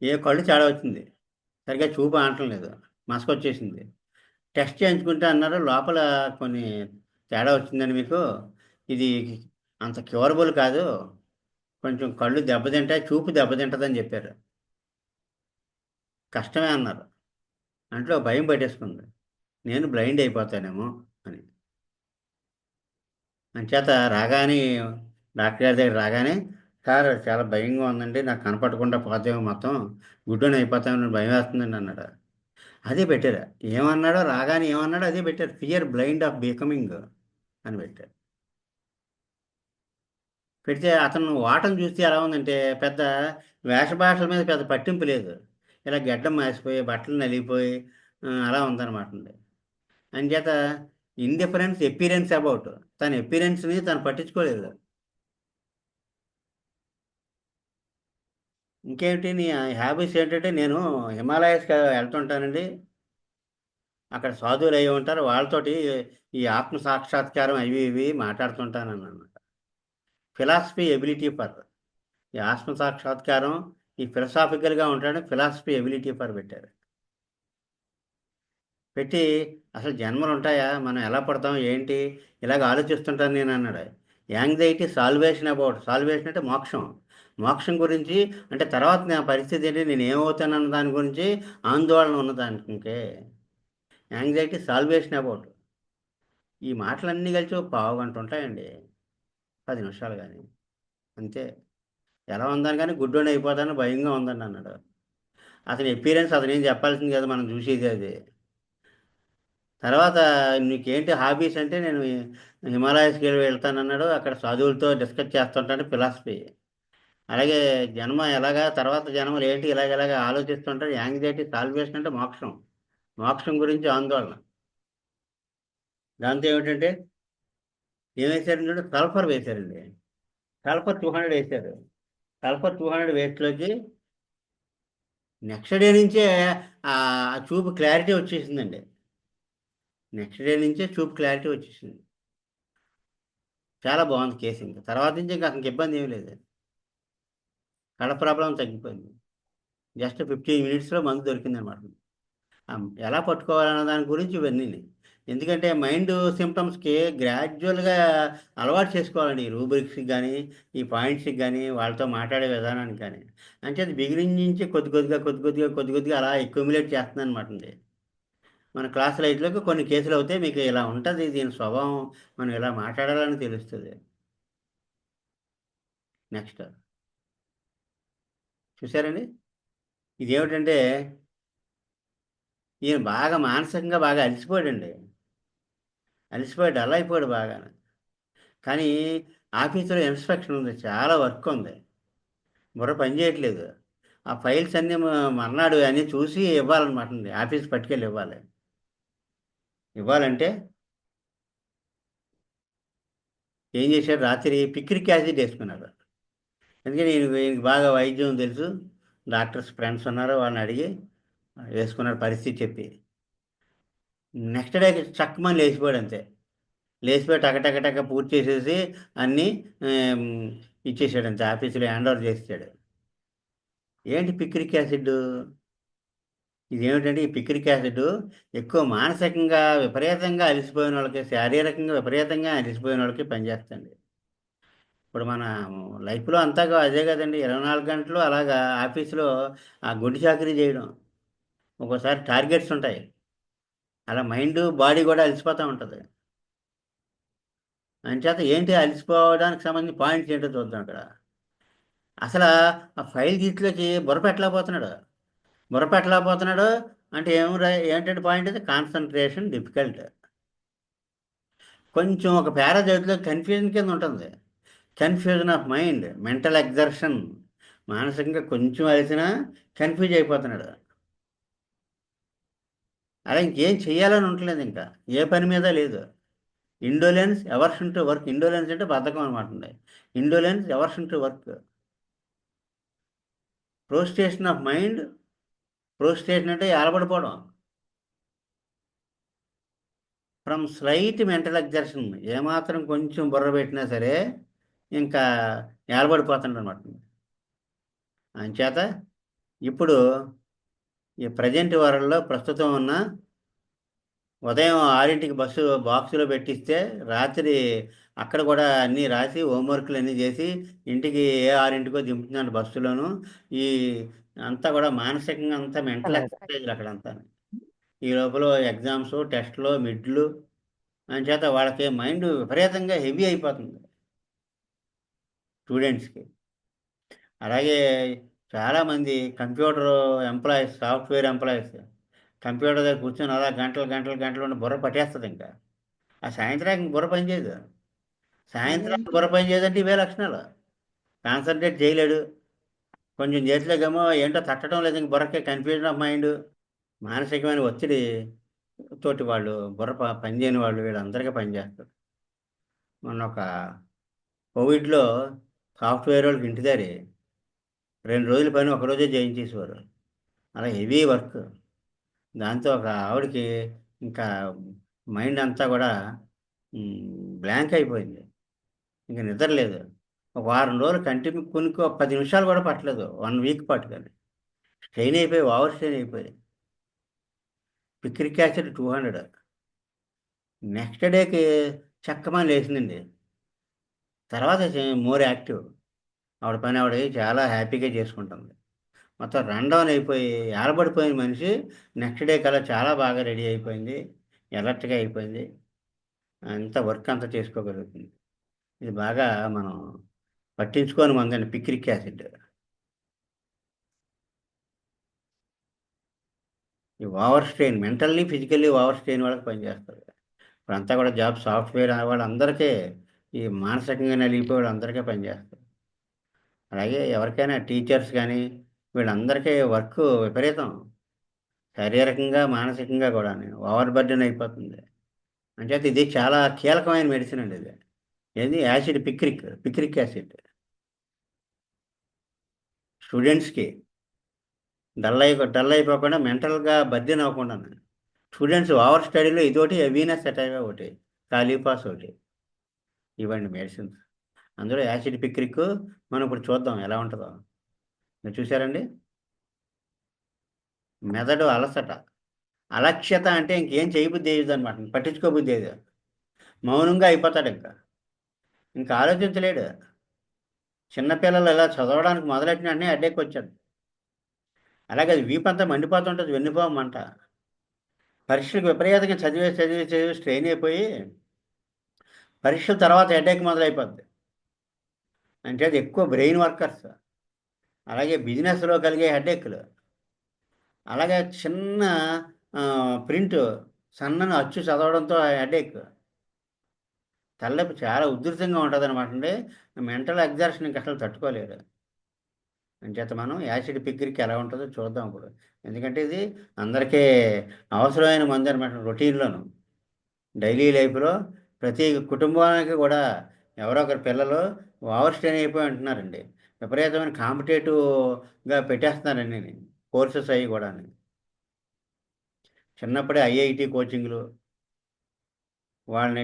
ఏ కళ్ళు తేడా వచ్చింది, సరిగ్గా చూపు ఆడటం లేదు, మసక వచ్చేసింది. టెస్ట్ చేయించుకుంటే అన్నారు లోపల కొన్ని తేడా వచ్చిందని మీకు, ఇది అంత క్యూరబుల్ కాదు, కొంచెం కళ్ళు దెబ్బతింటాయి, చూపు దెబ్బతింటుందని చెప్పారు. కష్టమే అన్నారు. అంట్లో భయం పట్టేసుకుంది, నేను బ్లైండ్ అయిపోతానేమో అని. అంచేత రాగానే డాక్టర్ గారి దగ్గర రాగానే, సార్ చాలా భయంగా ఉందండి, నాకు కనపడకుండా పోతేమో మొత్తం గుడ్డని అయిపోతామని భయం వేస్తుందండి అన్నాడు. అదే పెట్టారు. ఏమన్నాడో రాగానే ఏమన్నాడో అదే పెట్టారు, ఫియర్ బ్లైండ్ ఆఫ్ బికమింగ్ అని పెట్టారు. పెడితే అతను వాటం చూస్తే ఎలా ఉందంటే పెద్ద వేషభాషల మీద పెద్ద పట్టింపు లేదు. ఇలా గెడ్డం మాసిపోయి బట్టలు నలిగిపోయి అలా ఉందన్నమాట అండి. అంచేత ఇండిఫరెన్స్ ఎపీరెన్స్ అబౌట్, తన ఎపీరెన్స్ని తను పట్టించుకోలేదు. ఇంకేమిటి నీ హ్యాబీస్ ఏంటంటే నేను హిమాలయస్కి వెళ్తుంటానండి. అక్కడ సాధువులు అయ్యి ఉంటారు, వాళ్ళతోటి ఈ ఆత్మ సాక్షాత్కారం అవి ఇవి మాట్లాడుతుంటాను అన్నమాట. ఫిలాసఫీ ఎబిలిటీ ఫర్, ఈ ఆత్మ సాక్షాత్కారం ఈ ఫిలసాఫికల్గా ఉంటాడు, ఫిలాసఫీ ఎబిలిటీ ఫర్ పెట్టారు. పెట్టి అసలు జన్మలు ఉంటాయా, మనం ఎలా పడతాం ఏంటి, ఇలాగ ఆలోచిస్తుంటాను నేను అన్నాడు. యాంగ్జైటీ సాల్వేషన్ అబౌట్, సాల్వేషన్ అంటే మోక్షం. మోక్షం గురించి అంటే తర్వాత నా పరిస్థితి ఏంటి, నేను ఏమవుతానన్న దాని గురించి ఆందోళన ఉన్నదానికే యాంగ్జైటీ సాల్వేషన్ అబౌట్. ఈ మాటలన్నీ కలిసి ఒక పావుగంట ఉంటాయండి, 10 నిమిషాలు కానీ అంతే. ఎలా ఉందని కానీ గుడ్డోని అయిపోతాను భయంగా ఉందండి అన్నాడు. అతని ఎపీరియన్స్ అతను ఏం చెప్పాల్సింది కదా, మనం చూసేది అది. తర్వాత నీకేంటి హాబీస్ అంటే నేను హిమాలయస్కి వెళ్తానన్నాడు, అక్కడ సాధువులతో డిస్కస్ చేస్తుంటాను ఫిలాసఫీ. అలాగే జన్మ ఎలాగా, తర్వాత జన్మలు ఏంటి, ఇలాగ ఆలోచిస్తుంటాడు. యాంగ్జైటీ సాల్వేషన్ అంటే మోక్షం, మోక్షం గురించి ఆందోళన. దాంతో ఏమిటంటే ఏం వేశారంటే సల్ఫర్ వేశారండి. సల్ఫర్ 200 వేశారు. సల్ఫర్ 200 వేస్ట్లోకి నెక్స్ట్ డే నుంచే ఆ చూపు క్లారిటీ వచ్చేసిందండి. నెక్స్ట్ డే నుంచే చూపు క్లారిటీ వచ్చేసింది. చాలా బాగుంది కేసు. ఇంకా తర్వాత నుంచి ఇంకా అతనికి ఇబ్బంది ఏమీ లేదు, కళ్ళ ప్రాబ్లం తగ్గిపోయింది. జస్ట్ 15 మినిట్స్లో మందు దొరికిందనమాట. ఎలా పట్టుకోవాలన్న దాని గురించి ఇవన్నీ. ఎందుకంటే మైండ్ సిమ్టమ్స్కి గ్రాడ్యువల్గా అలవాటు చేసుకోవాలండి. ఈ రూబ్రిక్స్కి కానీ, ఈ పాయింట్స్కి కానీ, వాళ్ళతో మాట్లాడే విధానానికి కానీ. అంచేది బిగినింగ్ నుంచి కొద్ది కొద్దిగా అలా ఎక్యుములేట్ చేస్తుంది అనమాట అండి. మన క్లాస్ లైట్లోకి కొన్ని కేసులు అవుతాయి, మీకు ఇలా ఉంటుంది దీని స్వభావం, మనం ఇలా మాట్లాడాలని తెలుస్తుంది. నెక్స్ట్ చూసారండి, ఇదేమిటంటే ఈయన బాగా మానసికంగా బాగా అలసిపోయాడండి. అలసిపోయాడు, డల్ అయిపోయాడు బాగా. కానీ ఆఫీసులో ఇన్స్పెక్షన్ ఉంది, చాలా వర్క్ ఉంది, బుర్ర పని చేయట్లేదు. ఆ ఫైల్స్ అన్నీ మర్నాడు అన్నీ చూసి ఇవ్వాలన్నమాట అండి, ఆఫీస్ పట్టుకెళ్ళి ఇవ్వాలి. ఇవ్వాలంటే ఏం చేశాడు, రాత్రి పిక్రిక్ యాసిడ్ వేసుకున్నాడు. అందుకని ఈయనకి బాగా వైద్యం తెలుసు, డాక్టర్స్ ఫ్రెండ్స్ ఉన్నారు, వాళ్ళని అడిగి వేసుకున్నాడు పరిస్థితి చెప్పి. నెక్స్ట్ డే చక్కమని లేచిపోయాడు అంతే. లేచిపోయి టక పూర్తి చేసేసి అన్నీ ఆమ్, ఇచ్చేసాడు అంతే, ఆఫీసులో హ్యాండ్ ఓవర్ చేసాడు. ఏంటి పిక్రిక్ యాసిడ్? ఇదేమిటంటే ఈ పిక్రిక్ యాసిడ్ ఎక్కువ మానసికంగా విపరీతంగా అలసిపోయిన వాళ్ళకి, శారీరకంగా విపరీతంగా అలసిపోయిన వాళ్ళకి పనిచేస్తుంది. ఇప్పుడు మన లైఫ్లో అంతా అదే కదండి, 24 గంటలు అలాగా ఆఫీసులో ఆ గుడ్డి చాకరీ చేయడం. ఒక్కోసారి టార్గెట్స్ ఉంటాయి, అలా మైండ్ బాడీ కూడా అలసిపోతూ ఉంటుంది. అంచేత ఏంటి అలసిపోవడానికి సంబంధించిన పాయింట్స్ ఏంటో చూద్దాం ఇక్కడ. అసలు ఆ ఫైల్ గీట్లోకి బుర్రపెట్టలేకపోతున్నాడు. బుర్రపెట్టలేకపోతున్నాడు అంటే ఏంటంటే పాయింట్ ఇది, కాన్సన్ట్రేషన్ డిఫికల్ట్. కొంచెం ఒక పేరా చదివితే కన్ఫ్యూజన్ కింద ఉంటుంది. Confusion of mind, mental exertion. మానసికంగా కొంచెం అలసినా కన్ఫ్యూజ్ అయిపోతున్నాడు. అలా ఇంకేం చేయాలని ఉండలేదు, ఇంకా ఏ పని మీద లేదు. Indolence, aversion to work. Indolence అంటే బద్ధకం అనమాట అండి. Indolence, aversion to work. Prostration of mind. Prostration అంటే ఏలబడిపోవడం. ఫ్రమ్ స్లైట్ మెంటల్ ఎగ్జర్షన్, ఏమాత్రం కొంచెం బుర్ర పెట్టినా సరే ఇంకా ఏలబడిపోతుంది అనమాట. అంచేత ఇప్పుడు ఈ ప్రజెంట్ వరల్డ్లో ప్రస్తుతం ఉన్న ఉదయం 6ంటికి బస్సు బాక్సులో పెట్టిస్తే రాత్రి అక్కడ కూడా అన్నీ రాసి హోంవర్క్లు అన్నీ చేసి ఇంటికి ఏ 6ంటికో దింపుతున్నాడు బస్సులోను. ఈ అంతా కూడా మానసికంగా అంతా మెంటల్ ఎక్సర్సైజ్లు అక్కడంతా. ఈ లోపల ఎగ్జామ్స్, టెస్ట్లు, మిడ్లు. అంచేత వాళ్ళకి మైండ్ విపరీతంగా హెవీ అయిపోతుంది స్టూడెంట్స్కి. అలాగే చాలామంది computer employees, software employees computer దగ్గర కూర్చొని అలా గంటలు గంటలు గంటలు ఉండి బుర్ర పట్టేస్తుంది ఇంకా. ఆ సాయంత్రానికి బుర్ర పని చేయదు. సాయంత్రానికి బుర్ర పని చేయదంటే ఇవే లక్షణాలు. కాన్సన్ట్రేట్ చేయలేడు. కొంచెం చేతిలోకేమో ఏంటో తట్టడం లేదు, ఇంక బుర్రకే కన్ఫ్యూజన్ ఆఫ్ మైండ్. మానసికమైన ఒత్తిడి తోటి వాళ్ళు బుర్ర పని చేయని వాళ్ళు వీళ్ళందరికీ పనిచేస్తారు. మొన్న ఒక కోవిడ్లో సాఫ్ట్వేర్ వాళ్ళకి ఇంటి దగ్గర 2 రోజుల పని ఒకరోజే చేయించేసేవారు. అలా హెవీ వర్క్. దాంతో ఒక ఆవిడకి ఇంకా మైండ్ అంతా కూడా బ్లాంక్ అయిపోయింది, ఇంకా నిద్ర లేదు. ఒక వారం రోజులు కంటిన్యూ కొనుక్కో 10 నిమిషాలు కూడా పట్టలేదు, 1 వీక్ పాటు. కానీ స్ట్రెయిన్ అయిపోయి, ఓవర్ స్ట్రెయిన్ అయిపోయి పిక్రిక్ యాసిడ్ 200. నెక్స్ట్ డేకి చక్కమని లేచిందండి. తర్వాత మోర్ యాక్టివ్. ఆవిడ పని ఆవిడ చాలా హ్యాపీగా చేసుకుంటుంది. మొత్తం రన్ డౌన్ అయిపోయి ఏలబడిపోయిన మనిషి నెక్స్ట్ డే కల్లా చాలా బాగా రెడీ అయిపోయింది, ఎలర్ట్గా అయిపోయింది, అంత వర్క్ అంతా చేసుకోగలుగుతుంది. ఇది బాగా మనం పట్టించుకొని మందండి పిక్రిక్ యాసిడ్. ఈ over strain, mentally physically over strain వాళ్ళకి పనిచేస్తుంది. ఇప్పుడంతా కూడా జాబ్, సాఫ్ట్వేర్ వాళ్ళందరికీ ఈ మానసికంగా నలిగిపోయి వాళ్ళందరికీ పనిచేస్తుంది. అలాగే ఎవరికైనా టీచర్స్ కానీ వీళ్ళందరికీ వర్క్ విపరీతం, శారీరకంగా మానసికంగా కూడా ఓవర్ బర్డెన్ అయిపోతుంది. అంచేత ఇది చాలా కీలకమైన మెడిసిన్ అండి ఇది. ఏది యాసిడ్, పిక్రిక్ యాసిడ్ స్టూడెంట్స్కి డల్ అయిపోకుండా, మెంటల్గా బర్డెన్ అవ్వకుండా. స్టూడెంట్స్ ఓవర్ స్టడీలో ఇదొకటి, వీనస్ అటాక్ ఒకటి, కాలీపాస్ ఒకటి, ఇవ్వండి మెడిసిన్స్. అందులో యాసిడ్ పిక్రిక్ మనం ఇప్పుడు చూద్దాం ఎలా ఉంటుందో. మీరు చూసారండి, మెదడు అలసట. అలక్ష్యత అంటే ఇంకేం చేయబుద్ధి అయ్యేది అనమాట, పట్టించుకోబుద్ధి అయ్యేది. మౌనంగా అయిపోతాడు ఇంకా ఆలోచించలేడు. చిన్నపిల్లలు ఇలా చదవడానికి మొదలెట్టిన వెంటనే హెడేక్ వచ్చాడు. అలాగే అది వీపంతా మండిపోతుంటుంది, వెన్నుపోమంట. పరీక్షలకు విపరీతంగా చదివి చదివి చదివి స్ట్రెయిన్ అయిపోయి పరీక్షల తర్వాత హెడేక్ మొదలైపోద్ది. అంటే అది ఎక్కువ బ్రెయిన్ వర్కర్స్. అలాగే బిజినెస్లో కలిగే హెడేక్లు. అలాగే చిన్న ప్రింట్, సన్నని అచ్చు చదవడంతో హెడేక్. తలనొప్పి చాలా ఉధృతంగా ఉంటుంది అనమాట అండి. మెంటల్ ఎగ్జార్షన్ ఇంక అసలు తట్టుకోలేరు. అంచేత మనం యాసిడ్ పిక్కిరికి ఎలా ఉంటుందో చూద్దాం ఇప్పుడు. ఎందుకంటే ఇది అందరికీ అవసరమైన మందు అనమాట, రొటీన్లోను. డైలీ లైఫ్లో ప్రతి కుటుంబానికి కూడా ఎవరో ఒకరి పిల్లలు ఓవర్ స్ట్రెయిన్ అయిపోయి ఉంటున్నారండి. విపరీతమైన కాంపిటేటివ్గా పెట్టేస్తున్నారండి కోర్సెస్ అవి కూడా. చిన్నప్పుడే ఐఐటి కోచింగ్లు, వాళ్ళని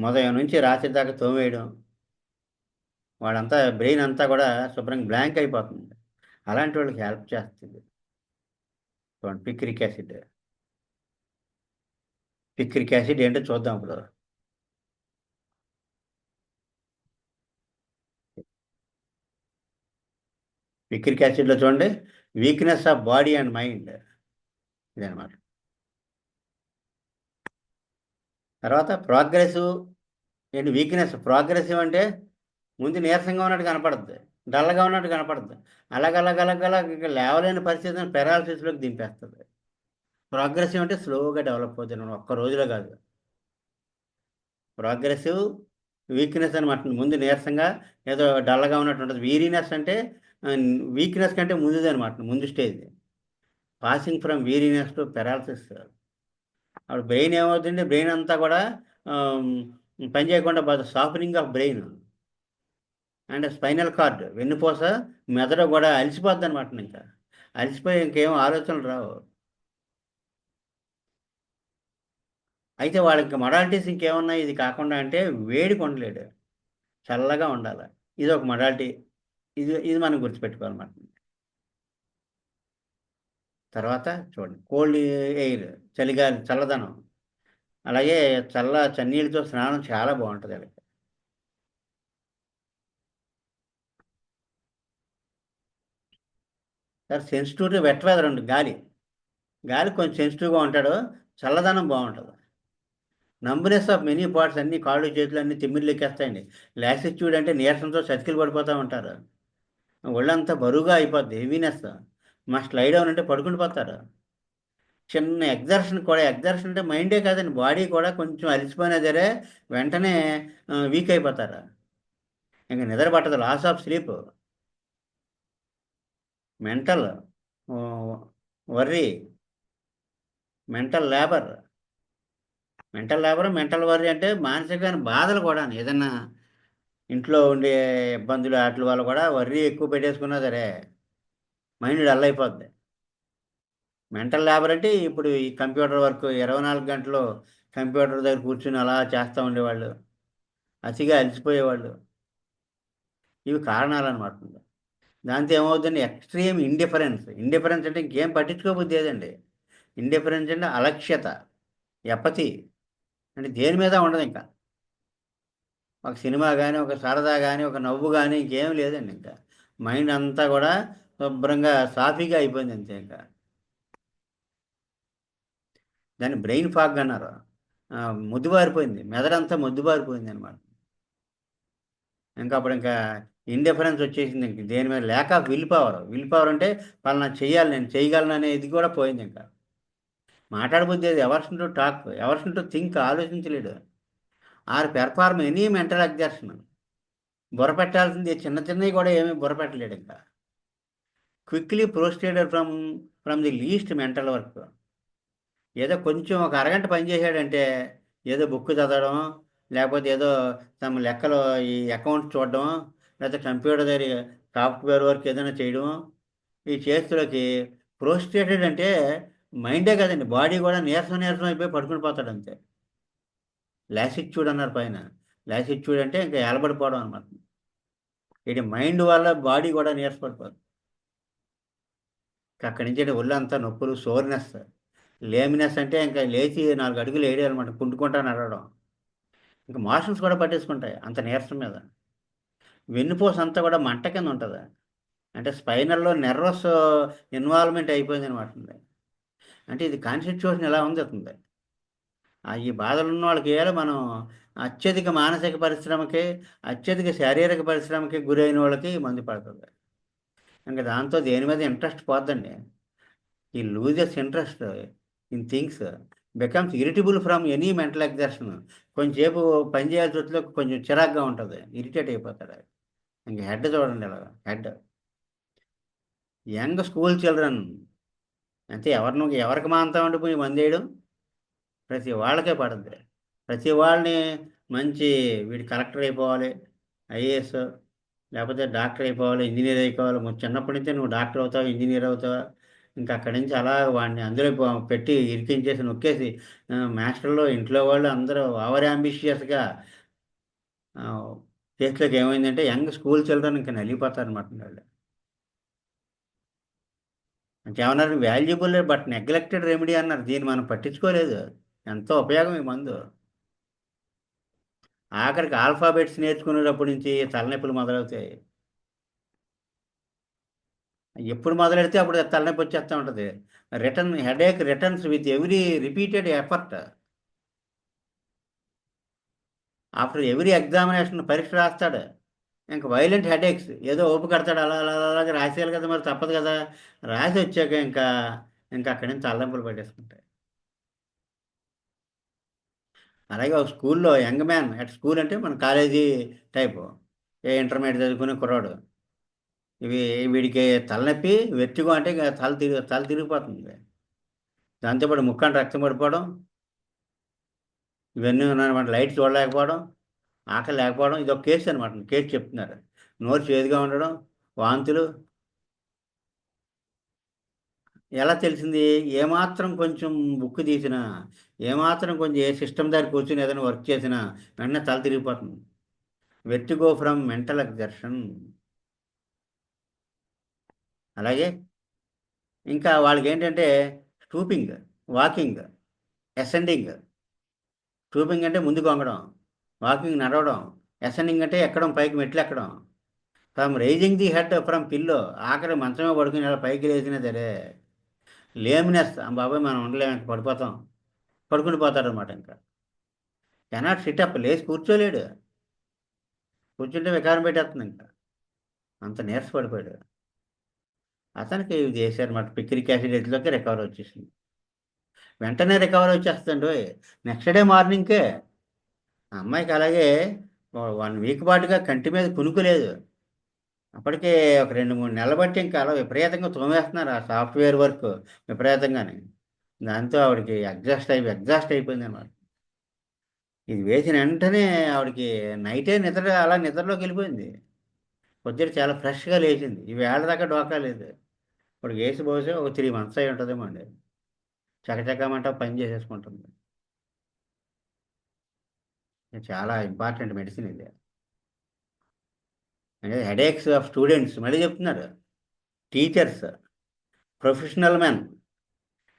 ఉదయం నుంచి రాత్రి దాకా తోమేయడం, వాళ్ళంతా బ్రెయిన్ అంతా కూడా శుభ్రంగా బ్లాంక్ అయిపోతుంది. అలాంటి వాళ్ళకి హెల్ప్ చేస్తుంది చూడండి పిక్రిక్ యాసిడ్. పిక్రిక్ యాసిడ్ ఏంటో చూద్దాం ఇప్పుడు. పిక్రిక్ యాసిడ్లో చూడండి, weakness of body and mind ఇదనమాట. తర్వాత ప్రోగ్రెసివ్ ఏంటి వీక్నెస్. ప్రోగ్రెసివ్ అంటే ముందు నీరసంగా ఉన్నట్టు కనపడుద్ది, డల్గా ఉన్నట్టు కనపడుద్ది. అలాగలగలగల లేవలేని పరిస్థితిని పెరాలసిస్లోకి దింపేస్తుంది. ప్రోగ్రెసివ్ అంటే స్లోగా డెవలప్ అవుతుంది, ఒక్క రోజులో కాదు. ప్రోగ్రెసివ్ వీక్నెస్ అనమాట, ముందు నీరసంగా ఏదో డల్గా ఉన్నట్టు ఉంటుంది. వీరీనెస్ అంటే వీక్నెస్ కంటే ముందుది అనమాట, ముందు stage. Passing from weariness to paralysis. అప్పుడు బ్రెయిన్ ఏమవుతుంది, బ్రెయిన్ అంతా కూడా పని చేయకుండా softening of brain and spinal cord, వెన్నుపూస, మెదడు కూడా అలసిపోద్ది అనమాట. ఇంకా అలసిపోయి ఇంకేం ఆలోచనలు రావు. అయితే వాళ్ళకి మొడాలిటీస్ ఇంకేమున్నాయి ఇది కాకుండా అంటే, వేడి కొండలేడు, చల్లగా ఉండాలి. ఇది ఒక మొడాలిటీ. ఇది ఇది మనం గుర్తుపెట్టుకోవాలన్నమాట. తర్వాత చూడండి కోల్డ్ ఎయిర్, చలిగాలి, చల్లదనం. అలాగే చన్నీళ్ళతో స్నానం చాలా బాగుంటుంది అలాగే. Sir sensitive to wet weather ఉంటుంది. గాలి గాలి కొంచెం సెన్సిటివ్గా ఉంటాడు. చల్లదనం బాగుంటుంది. నంబునెస్ ఆఫ్ మెనీ పార్ట్స్, అన్ని కాళ్ళు చేతులు అన్ని తిమ్మిర్లు ఎక్కేస్తాయండి. లాసిట్యూడ్ అంటే నీరసంతో చతికిలు పడిపోతూ ఉంటారు. ఒళ్ళంతా బరువుగా అయిపోద్ది, హెవీనెస్. మస్ట్ లై డౌన్ అంటే పడుకుని పోతారు. చిన్న ఎగ్జర్షన్ కూడా, ఎగ్జర్షన్ అంటే మైండే కాదండి, బాడీ కూడా కొంచెం అలసిపోయినా సరే వెంటనే వీక్ అయిపోతారు. ఇంకా నిద్ర పట్టదు, loss of sleep. Mental worry, mental labour. Mental worry అంటే మానసికమైన బాధలు కూడా. ఏదన్నా ఇంట్లో ఉండే ఇబ్బందులు వాటి వల్ల కూడా వర్రీ ఎక్కువ పెట్టేసుకున్నా సరే మైండ్ డల్ అయిపోద్ది. మెంటల్ లేబర్ అంటే ఇప్పుడు ఈ కంప్యూటర్ వర్క్ 24 గంటలు కంప్యూటర్ దగ్గర కూర్చుని అలా చేస్తూ ఉండేవాళ్ళు, అతిగా అలసిపోయేవాళ్ళు. ఇవి కారణాలన్నమాట. దాంతో ఏమవుతుందండి, ఎక్స్ట్రీమ్ ఇండిఫరెన్స్. ఇండిఫరెన్స్ అంటే ఇంకేం పట్టించుకోబుద్ది లేదండి. ఇండిఫరెన్స్ అంటే అలక్ష్యత, ఎపతి. అంటే దేని మీద ఉండదు ఇంకా. ఒక సినిమా కానీ, ఒక సరదా కానీ, ఒక నవ్వు కానీ ఇంకేం లేదండి ఇంకా. మైండ్ అంతా కూడా శుభ్రంగా సాఫీగా అయిపోయింది అంతే ఇంకా. దాన్ని బ్రెయిన్ ఫాగ్ అన్నారు. మొద్దుబారిపోయింది, మెదడంతా మొద్దుబారిపోయింది అనమాట. ఇంకా అప్పుడు ఇంకా ఇండిఫరెన్స్ వచ్చేసింది. ఇంక దేని మీద ల్యాక్ ఆఫ్ విల్ పవర్ అంటే పలానా చెయ్యాలి, నేను చేయగలను అనే ఇది కూడా పోయింది ఇంకా. మాట్లాడబుద్ధి లేదు, aversion to talk, aversion to think, ఆలోచించలేడు. Or perform any mental exertion. బుర్ర పెట్టాల్సింది చిన్న చిన్నవి కూడా ఏమీ బుర్ర పెట్టలేడు ఇంకా. Quickly prostrated from the least mental work. ఏదో కొంచెం ఒక అరగంట పని చేశాడంటే ఏదో బుక్ చదవడం, లేకపోతే ఏదో తమ లెక్కలో ఈ అకౌంట్ చూడడం, లేకపోతే కంప్యూటర్ దగ్గర సాఫ్ట్వేర్ వర్క్ ఏదైనా చేయడం, ఈ చేతులకి ప్రోస్టేటెడ్ అంటే మైండే కదండి, బాడీ కూడా నీరసం నీరసం అయిపోయి పడుకుని పోతాడు అంతే. లాసిట్యూడ్ అన్నారు పైన. లాసిట్యూడ్ అంటే ఇంకా ఏలబడిపోవడం అనమాట. ఇది మైండ్ వల్ల బాడీ కూడా నీరసపడిపోతుంది. అక్కడి నుంచి ఒళ్ళంతా నొప్పులు, సోర్నెస్. లేమినెస్ అంటే ఇంకా లేచి 4 అడుగులు వేయడనమాట, కుంటుకుంటా నడవడం. ఇంకా మోషన్స్ కూడా పట్టేసుకుంటాయి అంత నీరసం మీద. వెన్నుపూస అంతా కూడా మంట కింద ఉంటుంది. అంటే స్పైనల్లో నెర్వస్ ఇన్వాల్వ్మెంట్ అయిపోయింది అనమాట. అంటే ఇది కాన్స్టిట్యూషన్ ఎలా ఉంది అతుంది. ఈ బాధలు ఉన్న వాళ్ళకి వేయాలి మనం. అత్యధిక మానసిక పరిశ్రమకి, అత్యధిక శారీరక పరిశ్రమకి గురైన వాళ్ళకి ఈ మందు పడుతుంది. ఇంకా దాంతో దేని మీద ఇంట్రెస్ట్ పోద్దండి. ఈ loses interest in things, becomes irritable from any mental exertion. కొంచెంసేపు పని చేయాల్సి వస్తే కొంచెం చిరాగ్గా ఉంటుంది, ఇరిటేట్ అయిపోతాడు. ఇంక హెడ్ చూడండి ఇలా, హెడ్. యంగ్ స్కూల్ చిల్డ్రన్ అంటే ఎవరికి మాంతం ఉండిపోయి మంది వేయడం ప్రతి వాళ్ళకే పడుద్ది. ప్రతి వాళ్ళని మంచి వీడు కలెక్టర్ అయిపోవాలి, ఐఏఎస్, లేకపోతే డాక్టర్ అయిపోవాలి, ఇంజనీర్ అయిపోవాలి. చిన్నప్పటి నుంచే నువ్వు డాక్టర్ అవుతావు, ఇంజనీర్ అవుతావా, ఇంకా అక్కడి నుంచి అలా వాడిని అందులో పెట్టి ఇరికించేసి నొక్కేసి మాస్టర్లో ఇంట్లో వాళ్ళు అందరూ ఓవర్ అంబిషియస్గా చేతిలోకి ఏమైందంటే యంగ్ స్కూల్ చిల్డ్రన్ ఇంకా నలిగిపోతారనమాట వాళ్ళు. ఇంకేమన్నారు, వాల్యుబుల్ బట్ నెగ్లెక్టెడ్ రెమెడీ అన్నారు. దీన్ని మనం పట్టించుకోలేదు. ఎంతో ఉపయోగం ఈ మందు. ఆఖరికి ఆల్ఫాబెట్స్ నేర్చుకునేటప్పటి నుంచి తలనొప్పులు మొదలవుతాయి. ఎప్పుడు మొదలెడితే అప్పుడు తలనొప్పి వచ్చేస్తూ ఉంటుంది. Headache returns with every repeated effort. After every examination పరీక్ష రాస్తాడు. ఇంక వైలెంట్ హెడేక్స్ ఏదో ఓపు కడతాడు, అలా అలా అలాగే రాసేయాలి కదా, మరి తప్పదు కదా. రాసి వచ్చాక ఇంకా అక్కడి నుంచి తలనొప్పులు పట్టేసుకుంటాయి. అలాగే ఒక స్కూల్లో యంగ్ మ్యాన్ అట్ స్కూల్ అంటే మన కాలేజీ టైపు, ఇంటర్మీడియట్ చదువుకునే కుర్రాడు, ఇవి వీడికి తలనొప్పి వెర్టిగో అంటే ఇక తల తిరిగిపోతుంది. దాంతోపాటు ముక్కంట రక్తం పడిపోవడం, ఇవన్నీ ఉన్నాయన్నమాట. లైట్ చూడలేకపోవడం, ఆకలి లేకపోవడం, ఇది ఒక కేసు అనమాట. కేసు చెప్తున్నారు. నోరు చేదుగా ఉండడం, వాంతులు. ఎలా తెలిసింది? ఏమాత్రం కొంచెం బుక్ తీసినా, ఏమాత్రం కొంచెం ఏ సిస్టమ్ దగ్గర కూర్చొని ఏదైనా వర్క్ చేసినా వెంటనే తల తిరిగిపోతుంది. Vertigo from mental exertion. అలాగే ఇంకా వాళ్ళకి ఏంటంటే స్టూపింగ్, వాకింగ్, అసెండింగ్. స్టూపింగ్ అంటే ముందుకు వంగడం, వాకింగ్ నడవడం, అసెండింగ్ అంటే ఎక్కడం, పైకి మెట్లు ఎక్కడం. From raising the head from pillow, ఆఖరి మంచమే పడుకుని ఇలా పైకి లేచినా సరే. లేమినెస్, బాబాయ్ మనం ఉండలేము, ఇంకా పడిపోతాం, పడుకుని పోతాడనమాట. ఇంకా కెనాట్ సిటప్, లేచి కూర్చోలేడు. కూర్చుంటే వికారం పెట్టేస్తుంది ఇంకా, అంత నీరస పడిపోయాడు. అతనికి ఇది చేశారన్నమాట, పిక్రిక్ యాసిడ్ ఎట్లోకి రికవర్ వచ్చేసింది. వెంటనే రికవర్ వచ్చేస్తుందండి. నెక్స్ట్ డే మార్నింగ్కే ఆ అమ్మాయికి అలాగే 1 వీక్ పాటుగా కంటి మీద కునుకు లేదు. అప్పటికే ఒక 2-3 నెలలు బట్టి ఇంకా అలా విపరీతంగా తోమేస్తున్నారు ఆ సాఫ్ట్వేర్ వర్క్ విపరీతంగానే. దాంతో ఆవిడకి ఎగ్జాస్ట్ అయిపోయింది అనమాట. ఇది వేసిన వెంటనే ఆవిడకి నైటే అలా నిద్రలోకి వెళ్ళిపోయింది. పొద్దుట చాలా ఫ్రెష్గా లేచింది. ఈ వేళ దాకా డోకా లేదు. ఇప్పుడు వేసి బహుశా ఒక 3 months అయి ఉంటుందేమో అండి. చకచకమంట పని చేసేసుకుంటుంది. ఇది చాలా ఇంపార్టెంట్ మెడిసిన్ ఇది. అంటే హెడేక్స్ ఆఫ్ స్టూడెంట్స్ మళ్ళీ చెప్తున్నారు. Teachers, professional men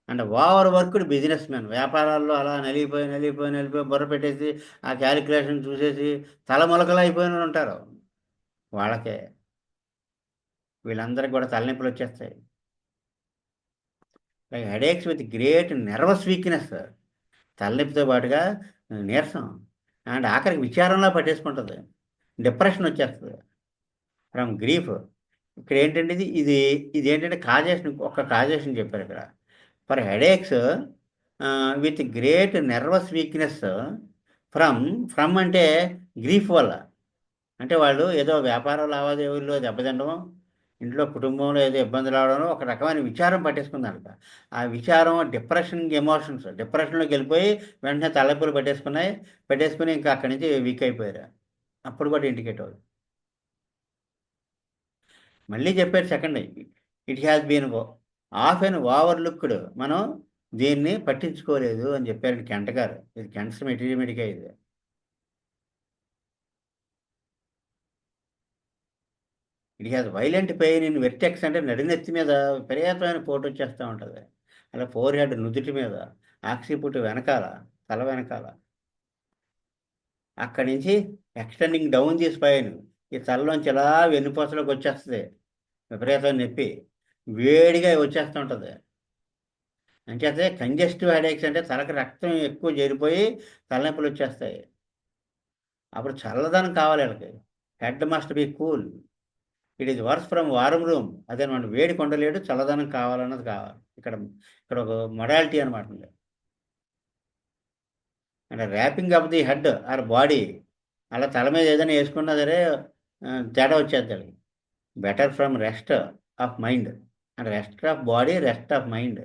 and over worked business men. వ్యాపారాల్లో అలా నలిగిపోయి బుర్ర పెట్టేసి ఆ క్యాలిక్యులేషన్ చూసేసి తలములకలు అయిపోయిన వాళ్ళు ఉంటారు. వాళ్ళకే, వీళ్ళందరికీ కూడా తలనొప్పులు వచ్చేస్తాయి. Like headaches with great nervous weakness. తలనొప్పితో పాటుగా నీరసం అండ్ ఆఖరికి విచారంలా పట్టేసుకుంటుంది. డిప్రెషన్ వచ్చేస్తుంది ఫ్రమ్ గ్రీఫ్. ఇక్కడ ఏంటంటే ఇది ఏంటంటే కాజేషన్, ఒక కాజేషన్ చెప్పారు ఇక్కడ. For headaches with great nervous weakness from from అంటే గ్రీఫ్ వల్ల. అంటే వాళ్ళు ఏదో వ్యాపార లావాదేవీల్లో దెబ్బతినడం, ఇంట్లో కుటుంబంలో ఏదో ఇబ్బందులు రావడం, ఒక రకమైన విచారం పట్టేసుకుందంట. ఆ విచారం డిప్రెషన్ ఎమోషన్స్, డిప్రెషన్లోకి వెళ్ళిపోయి వెంటనే తలనొప్పులు పెట్టేసుకుని ఇంకా అక్కడి నుంచి వీక్ అయిపోయారు. అప్పుడు కూడా ఇండికేట్ అవుతుంది. మళ్ళీ చెప్పారు second, it has been often overlooked. మనం దీన్ని పట్టించుకోలేదు అని చెప్పారు కెంట గారు. ఇది కెంట్స్ మెటీరియల్ ఇది. It has violent pain in vertex అంటే నడినెత్తి మీద విపరీతమైన పోటు వచ్చేస్తూ ఉంటుంది. అలా ఫోర్ హెడ్ నుదుటి మీద, ఆక్సిపుట్ వెనకాల, తల వెనకాల, అక్కడి నుంచి ఎక్స్టెండింగ్ డౌన్ ది స్పైన్, ఈ తలలోంచి ఇలా వెన్నుపూసలోకి వచ్చేస్తుంది విపరీతమైన నొప్పి, వేడిగా వచ్చేస్తుంటుంది. అంచేతే కంజెస్టివ్ హెడేక్స్ అంటే తలకు రక్తం ఎక్కువ చేరిపోయి తలనొప్పులు వచ్చేస్తాయి. అప్పుడు చల్లదనం కావాలి వీళ్ళకి. Head must be cool. It is worse from warm room. అదేనమాట, వేడి కొండలేడు, చల్లదనం కావాలన్నది కావాలి ఇక్కడ. ఇక్కడ ఒక మొడాలిటీ అనమాట. అంటే wrapping of the head or body, అలా తల మీద ఏదైనా వేసుకున్నా సరే తేడా వచ్చేది. Better from rest of mind. అంటే rest of body, rest of mind.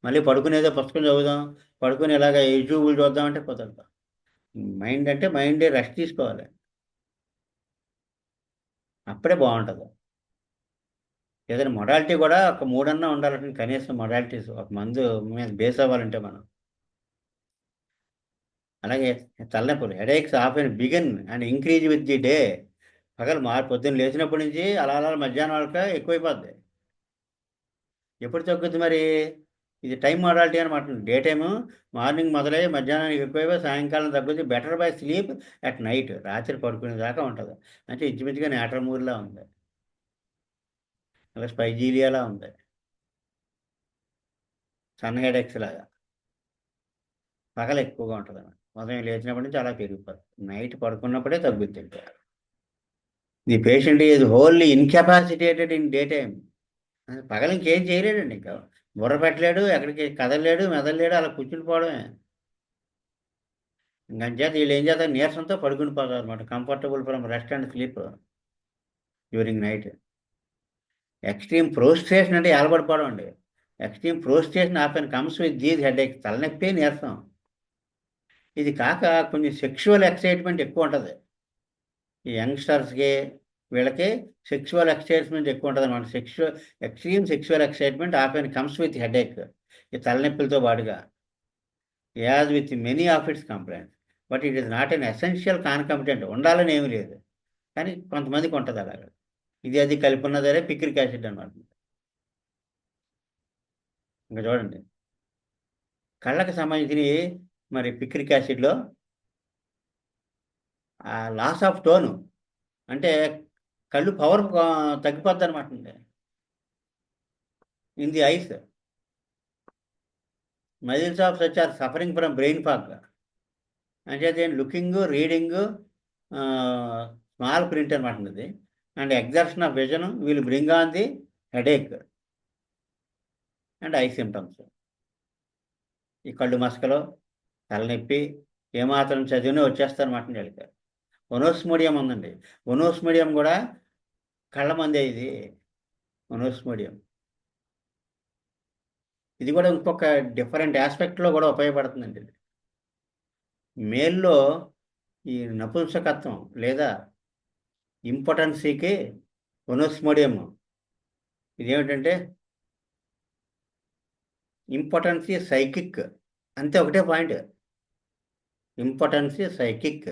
మళ్ళీ పడుకునేదో పుస్తకం చదువుదాం, పడుకుని ఇలాగ యూట్యూబ్లు చూద్దామంటే కుదరదు. మైండ్ అంటే మైండే రెస్ట్ తీసుకోవాలి, అప్పుడే బాగుంటుంది. ఏదైనా మొడాలిటీ కూడా ఒక మూడన్నా ఉండాలంటే కనీసం మొడాలిటీస్, ఒక మందు మీద బేస్ అవ్వాలంటే మనం. అలాగే తలనొప్పులు, headaches often begin and increase with the day. పగలు పొద్దున్న లేచినప్పటి నుంచి అలా అలా మధ్యాహ్నం వరకు ఎక్కువైపోద్ది. ఎప్పుడు తగ్గుద్ది మరి? ఇది టైం మోడాలిటీ అనమాట. డే టైము మార్నింగ్ మొదలై మధ్యాహ్నానికి ఎక్కువైపోయి సాయంకాలం తగ్గుద్ది. Better by sleep at night. రాత్రి పడుకునే దాకా ఉంటుంది. అంటే ఇంచుమించుగా నేట్రమూరిలా ఉంది, అలా స్పైజీలియాలా ఉంది, సన్ హెడేక్స్ లాగా. పగలు ఎక్కువగా ఉంటుంది అన్నమాట. ఉదయం లేచినప్పటి నుంచి అలా పెరిగిపోతుంది, నైట్ పడుకున్నప్పుడే తగ్గుద్ది. The patient is wholly incapacitated in day time. పగలు ఇంకేం చేయలేడండి, ఇంకా బుర్ర పెట్టలేడు, ఎక్కడికి కదలలేడు, మెదలలేడు, అలా కూర్చుని పోవడమే. ఇంకంచేత వీళ్ళు ఏం చేస్తారు, నీరసంతో పడుకుని పోతారు అనమాట. Comfortable from rest and sleep during night. Extreme prostration అంటే ఏలబడిపోవడం అండి. Extreme prostration often comes with these headache. తలనొప్పి, నీరసం. ఇది కాక కొంచెం సెక్షువల్ ఎక్సైట్మెంట్ ఎక్కువ ఉంటుంది ఈ యంగ్స్టర్స్కి. వీళ్ళకి సెక్షువల్ ఎక్సైట్మెంట్ ఎక్కువ ఉంటుంది అనమాట. Extreme sexual excitement often comes with headache, ఈ తలనొప్పులతో పాటుగా. As with many of its complaints, but it is not an essential concomitant. ఉండాలని ఏమీ లేదు, కానీ కొంతమందికి ఉంటుంది అలాగా. ఇది అది కలిపి ఉన్నదరే పిక్రిక్ యాసిడ్ అనమాట. ఇంకా చూడండి, కళ్ళకి సంబంధించినవి మరి పిక్రిక్ యాసిడ్లో లాస్ ఆఫ్ టోను, అంటే కళ్ళు పవర్ తగ్గిపోద్ది అనమాట. In the eyes, muscles of such are suffering from brain fag. అంటే లుకింగ్, రీడింగ్, స్మాల్ ప్రింట్ అనమాట ఇది. And exertion of vision will bring on the headache and eye symptoms. ఈ కళ్ళు మసకలో, తలనొప్పి, ఏమాత్రం చదివినా వచ్చేస్తారన్నమాట వీళ్ళకి. ఒనోస్మోడియం ఉందండి. ఒనోస్మోడియం కూడా కళ్ళ మందే ఇది. ఒనోస్మోడియం ఇది కూడా ఇంకొక డిఫరెంట్ ఆస్పెక్ట్లో కూడా ఉపయోగపడుతుందండి. మేల్లో ఈ నపుంసకత్వం లేదా ఇంపార్టెన్సీకి ఒనోస్మోడియం. ఇదేమిటంటే ఇంపార్టెన్సీ సైకిక్, అంతే, ఒకటే పాయింట్. ఇంపార్టెన్సీ సైకిక్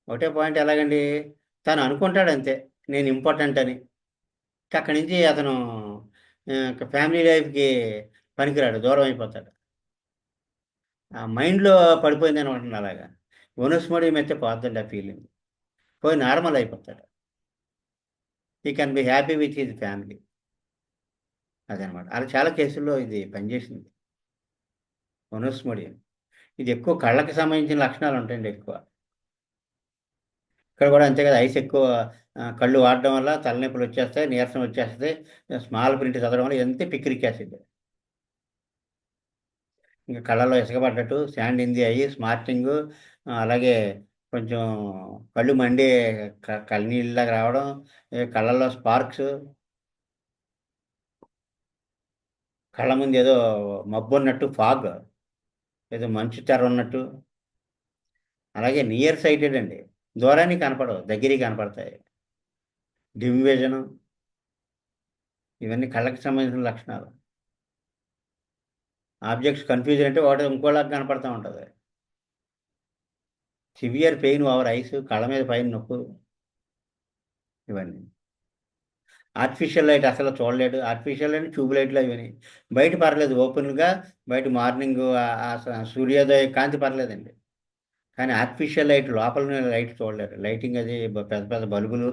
ఒకటే పాయింట్. ఎలాగండి, తను అనుకుంటాడు అంతే నేను ఇంపార్టెంట్ అని. అక్కడి నుంచి అతను ఫ్యామిలీ లైఫ్కి పనికిరాడు, దూరం అయిపోతాడు. ఆ మైండ్లో పడిపోయింది అనమాట. అలాగా ఒనోస్మోడియం అయితే పోతుందండి ఆ ఫీలింగ్, పోయి నార్మల్ అయిపోతాడు. ఈ can be happy with his family. అదనమాట. అలా చాలా కేసుల్లో ఇది పనిచేసింది ఒనోస్మోడియం. ఇది ఎక్కువ కళ్ళకి సంబంధించిన లక్షణాలు ఉంటాయండి ఎక్కువ. ఇక్కడ కూడా అంతే కదా, ఐస్ ఎక్కువ కళ్ళు వాడడం వల్ల తలనొప్పులు వచ్చేస్తాయి, నీరసం వచ్చేస్తాయి. స్మాల్ ప్రింట్ చదవడం వల్ల ఎంత పిక్రిక్ యాసిడ్. ఇంకా కళ్ళలో ఇసుకపడ్డట్టు, sand in the eye, smarting, అలాగే కొంచెం కళ్ళు మండి కళ్ళనీళ్ళలాగా రావడం, కళ్ళల్లో స్పార్క్స్, కళ్ళ ముందు ఏదో మబ్బు ఉన్నట్టు, ఫాగ్, ఏదో మంచు తెర ఉన్నట్టు. అలాగే నియర్ సైటెడ్ అండి, దూరానికి కనపడవు, దగ్గరికి కనపడతాయి. డిమ్ విజన్, ఇవన్నీ కళ్ళకి సంబంధించిన లక్షణాలు. ఆబ్జెక్ట్స్ కన్ఫ్యూజన్ అంటే ఒకటి ఇంకోలాగా కనపడతా ఉంటుంది. సివియర్ పెయిన్ ఓవర్ ఐస్, కళ్ళ మీద పైన నొప్పు, ఇవన్నీ. ఆర్టిఫిషియల్ లైట్ అసలు చూడలేడు. ఆర్టిఫిషియల్ లైట్ ట్యూబ్ లైట్లు అవి బయట పర్లేదు, ఓపెన్గా బయట మార్నింగ్ సూర్యోదయ కాంతి పర్లేదండి. కానీ ఆర్టిఫిషియల్ లైట్ లోపల లైట్ చూడలేరు. లైటింగ్ అది పెద్ద పెద్ద బల్బులు,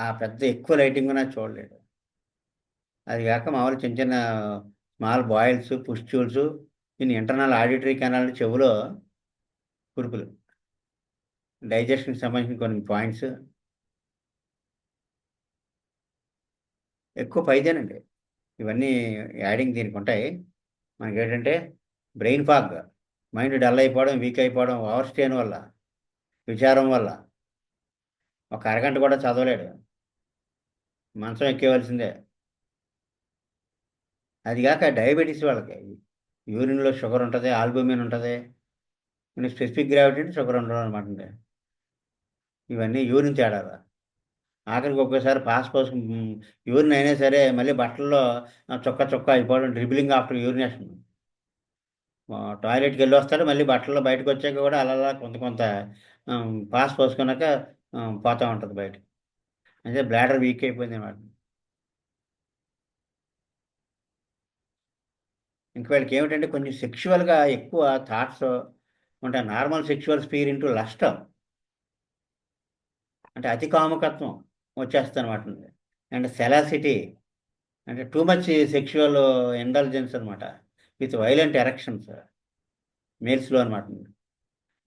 ఆ పెద్ద ఎక్కువ లైటింగ్ ఉన్నది చూడలేడు. అది కాక మామూలు చిన్న చిన్న small boils, pustules, in internal auditory canal చెవులో కురుపులు, డైజెషన్కి సంబంధించిన కొన్ని పాయింట్స్ ఎక్కువ పైదేనండి. ఇవన్నీ యాడింగ్ దీనికి ఉంటాయి. మనకి ఏంటంటే బ్రెయిన్ ఫాగ్, మైండ్ డల్ అయిపోవడం, వీక్ అయిపోవడం, ఓవర్ స్ట్రెయిన్ వల్ల, విచారం వల్ల ఒక అరగంట కూడా చదవలేడు, మంచం ఎక్కేవలసిందే. అది కాక డయాబెటీస్ వాళ్ళకి యూరిన్లో షుగర్ ఉంటుంది, ఆల్బుమిన్ ఉంటుంది, స్పెసిఫిక్ గ్రావిటీ అంటే షుగర్ ఉండడం అనమాట. ఇవన్నీ యూరిన్ తేడాలు. ఆఖరికి ఒక్కోసారి పాస్ కోసం యూరిన్ అయినా సరే మళ్ళీ బట్టల్లో చొక్కా చొక్కా అయిపోవడం, డ్రిబ్లింగ్ ఆఫ్టర్ యూరినేషన్. టాయిలెట్కి వెళ్ళి వస్తారు, మళ్ళీ బట్టల్లో బయటకు వచ్చాక కూడా అలా అలా కొంత కొంత పాస్ పోసుకున్నాక పోతూ ఉంటుంది బయట. అంటే బ్లాడర్ వీక్ అయిపోయింది అన్నమాట. ఇంక వీళ్ళకి ఏమిటంటే కొంచెం సెక్షువల్గా ఎక్కువ థాట్స్ ఉంటాయి. Normal sexual sphere into lust, అంటే అతి కాముకత్వం వచ్చేస్తుంది అనమాట. అండ్ సెలాసిటీ, అంటే టూ మచ్ సెక్షువల్ ఇంటెలిజెన్స్ అనమాట, విత్ వైలెంట్ ఎరక్షన్స్ మేల్స్లో అనమాట.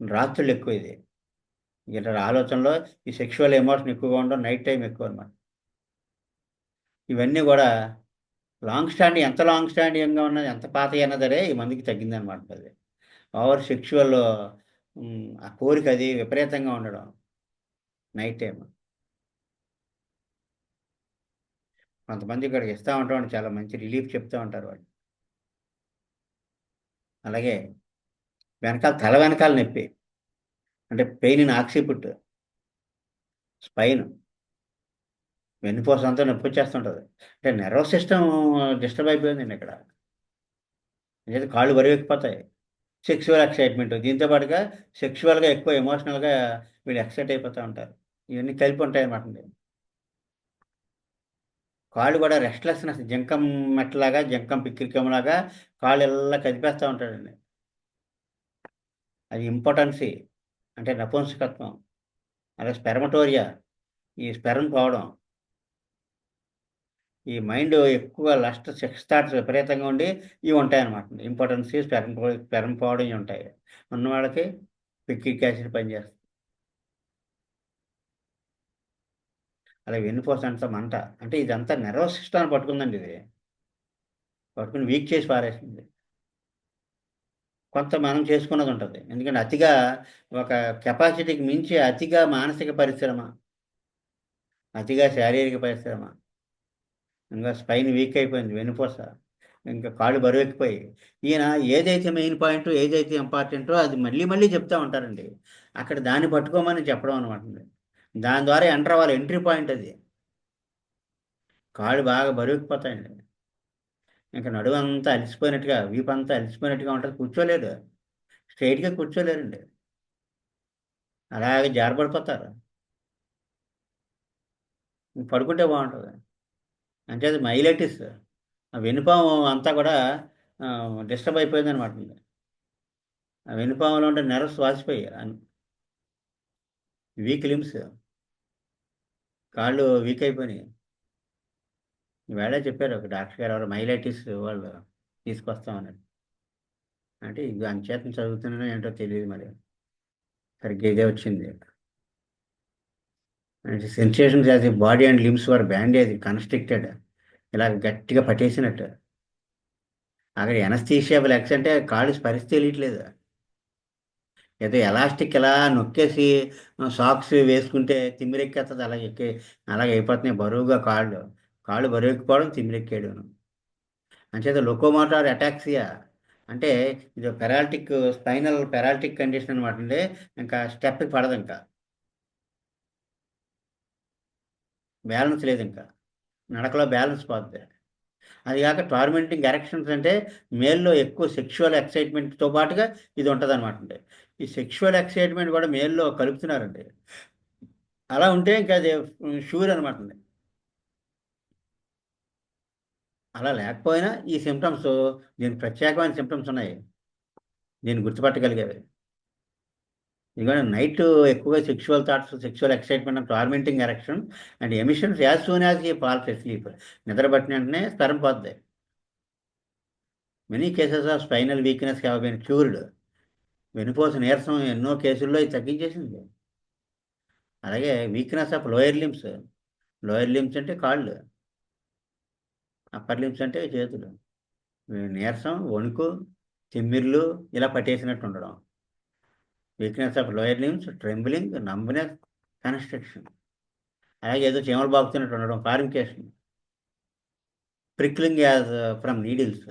రాత్రులు ఎక్కువ ఇది. ఇట్లా ఆలోచనలో ఈ సెక్షువల్ ఎమోషన్ ఎక్కువగా ఉండడం, నైట్ టైం ఎక్కువ అనమాట. ఇవన్నీ కూడా లాంగ్ స్టాండింగ్, ఎంత లాంగ్ స్టాండింగ్గా ఉన్నది, ఎంత పాత అయినా సరే ఈ మందికి తగ్గిందనమాట. అది ఓవర్ సెక్షువల్ ఆ కోరిక అది విపరీతంగా ఉండడం నైట్ టైం. కొంతమంది ఇక్కడికి ఇస్తూ ఉంటాం, చాలా మంచి రిలీఫ్ చెప్తూ ఉంటారు వాళ్ళు. అలాగే వెనకాల, తల వెనకాల నొప్పి, అంటే పెయిన్ ఇన్ ఆక్సిపుట్, స్పైన్, వెన్నుపూస అంతా నొప్పి వచ్చేస్తుంటుంది. అంటే నర్వస్ సిస్టమ్ డిస్టర్బ్ అయిపోయిందండి ఇక్కడ. అయితే కాళ్ళు బరువెక్కిపోతాయి. సెక్సువల్ ఎక్సైట్మెంట్ దీంతో పాటుగా సెక్షువల్గా ఎక్కువ ఎమోషనల్గా వీళ్ళు ఎక్సైట్ అయిపోతూ ఉంటారు. ఇవన్నీ కలిపి ఉంటాయి అన్నమాట. కాళ్ళు కూడా రెస్ట్లెస్నెస్, జంకం మెట్టలాగా, జంకం పిక్కిరికంలాగా కాళ్ళు ఎలా కదిపేస్తూ ఉంటాడండి. అది ఇంపార్టెన్సీ, అంటే నపుంసకత్వం. అలాగే స్పెర్మటోరియా, ఈ స్పెర్మ్ పోవడం. ఈ మైండ్ ఎక్కువ లస్ట్, సెక్స్ థాట్స్ విపరీతంగా ఉండి ఇవి ఉంటాయి అన్నమాట. ఇంపార్టెన్సీ, స్పెర్మ్ పోవడం ఇవి ఉంటాయి. ఉన్న వాళ్ళకి పిక్కిక్ యాసిడ్ పనిచేస్తుంది. అలాగే వెన్నుపూస అంతా మంట, అంటే ఇదంతా నర్వస్ సిస్టమ్ పట్టుకుందండి. ఇది పట్టుకుని వీక్ చేసి పారేసింది. కొంత మనం చేసుకున్నది ఉంటుంది. ఎందుకంటే అతిగా ఒక కెపాసిటీకి మించి అతిగా మానసిక పరిశ్రమ, అతిగా శారీరక పరిశ్రమ, ఇంకా స్పైన్ వీక్ అయిపోయింది, వెన్నుపూస, ఇంకా కాళ్ళు బరువెక్కిపోయి, ఈయన ఏదైతే మెయిన్ పాయింట్, ఏదైతే ఇంపార్టెంటో అది మళ్ళీ మళ్ళీ చెప్తూ ఉంటారండి. అక్కడ దాన్ని పట్టుకోమని చెప్పడం అనమాట. దాని ద్వారా ఎంటర్ అవ్వాలి, ఎంట్రీ పాయింట్ అది. కాళ్ళు బాగా బరువెక్కిపోతాయండి. ఇంకా నడువు అంతా అలిసిపోయినట్టుగా, వీపు అంతా అలిసిపోయినట్టుగా ఉంటుంది, కూర్చోలేడు, స్ట్రైట్గా కూర్చోలేరండి, అలాగే జారపడిపోతారు. పడుకుంటే బాగుంటుంది. అంటే అది మైలైటిస్, ఆ వెనుపాము అంతా కూడా డిస్టర్బ్ అయిపోయింది అనమాట. ఆ వెనుపాములో ఉంటే నెర్వ్స్ వాసిపోయి వీక్ లిమ్స్, కాళ్ళు వీక్ అయిపోయినాయి. ఈవేళ చెప్పారు ఒక డాక్టర్ గారు, ఎవరు మైలైటిస్ వాళ్ళు తీసుకొస్తామని. అంటే ఇది అంచేతం చదువుతున్నానో ఏంటో తెలియదు మరి, సరిగ్గా ఇదే వచ్చింది. Sensations as body and limbs were bandage constricted, ఇలా గట్టిగా పట్టేసినట్టు. అక్కడ ఎనస్థీషియా లెగ్స్ అంటే కాళ్ళు స్పరిశ తెలియట్లేదు. ఏదో ఎలాస్టిక్ ఇలా నొక్కేసి సాక్స్ వేసుకుంటే తిమ్మిరెక్కేస్తుంది, అలా ఎక్కి అలాగే అయిపోతున్నాయి బరువుగా కాళ్ళు. కాళ్ళు బరువెక్కిపోవడం, తిమ్మిరెక్కేయడం. అంచేత లోకోమోటార్ అటాక్సియా, అంటే ఇది పెరాల్టిక్, స్పైనల్ పెరాల్టిక్ కండిషన్ అనమాట అండి. ఇంకా స్టెప్కి పడదు, ఇంకా బ్యాలెన్స్ లేదు, ఇంకా నడకలో బ్యాలెన్స్ పోద్ది. అది కాక టార్మెంటింగ్ ఎరెక్షన్స్, అంటే మేల్లో ఎక్కువ సెక్షువల్ ఎక్సైట్మెంట్తో పాటుగా ఇది ఉంటుంది అనమాట అండి. ఈ సెక్షువల్ ఎక్సైట్మెంట్ కూడా మేల్లో కలుపుతున్నారండి. అలా ఉంటే ఇంకా అది షూర్ అనమాట అండి. అలా లేకపోయినా ఈ సిమ్టమ్స్, దీనికి ప్రత్యేకమైన సిమ్టమ్స్ ఉన్నాయి దీన్ని గుర్తుపట్టగలిగేవి. ఎందుకంటే నైట్ ఎక్కువగా sexual thoughts, sexual excitement and tormenting erection and emissions as soon as he falls sleep. నిద్ర పట్టిన వెంటనే స్పెరం పోద్ది. Many cases of spinal weakness have been cured. వెనుపోస నీరసం ఎన్నో కేసుల్లో ఇది తగ్గించేసింది. అలాగే weakness of lower limbs. Lower limbs అంటే కాళ్ళు, అప్పర్ లిమ్స్ అంటే చేతులు. నీరసం, వణుకు, తిమ్మిర్లు ఇలా పట్టేసినట్టు ఉండడం. Weakness of lower limbs, trembling, numbness, construction. అలాగే ఏదో చీమలు బాగుతున్నట్టు ఉండడం, formication. Prickling as from needles.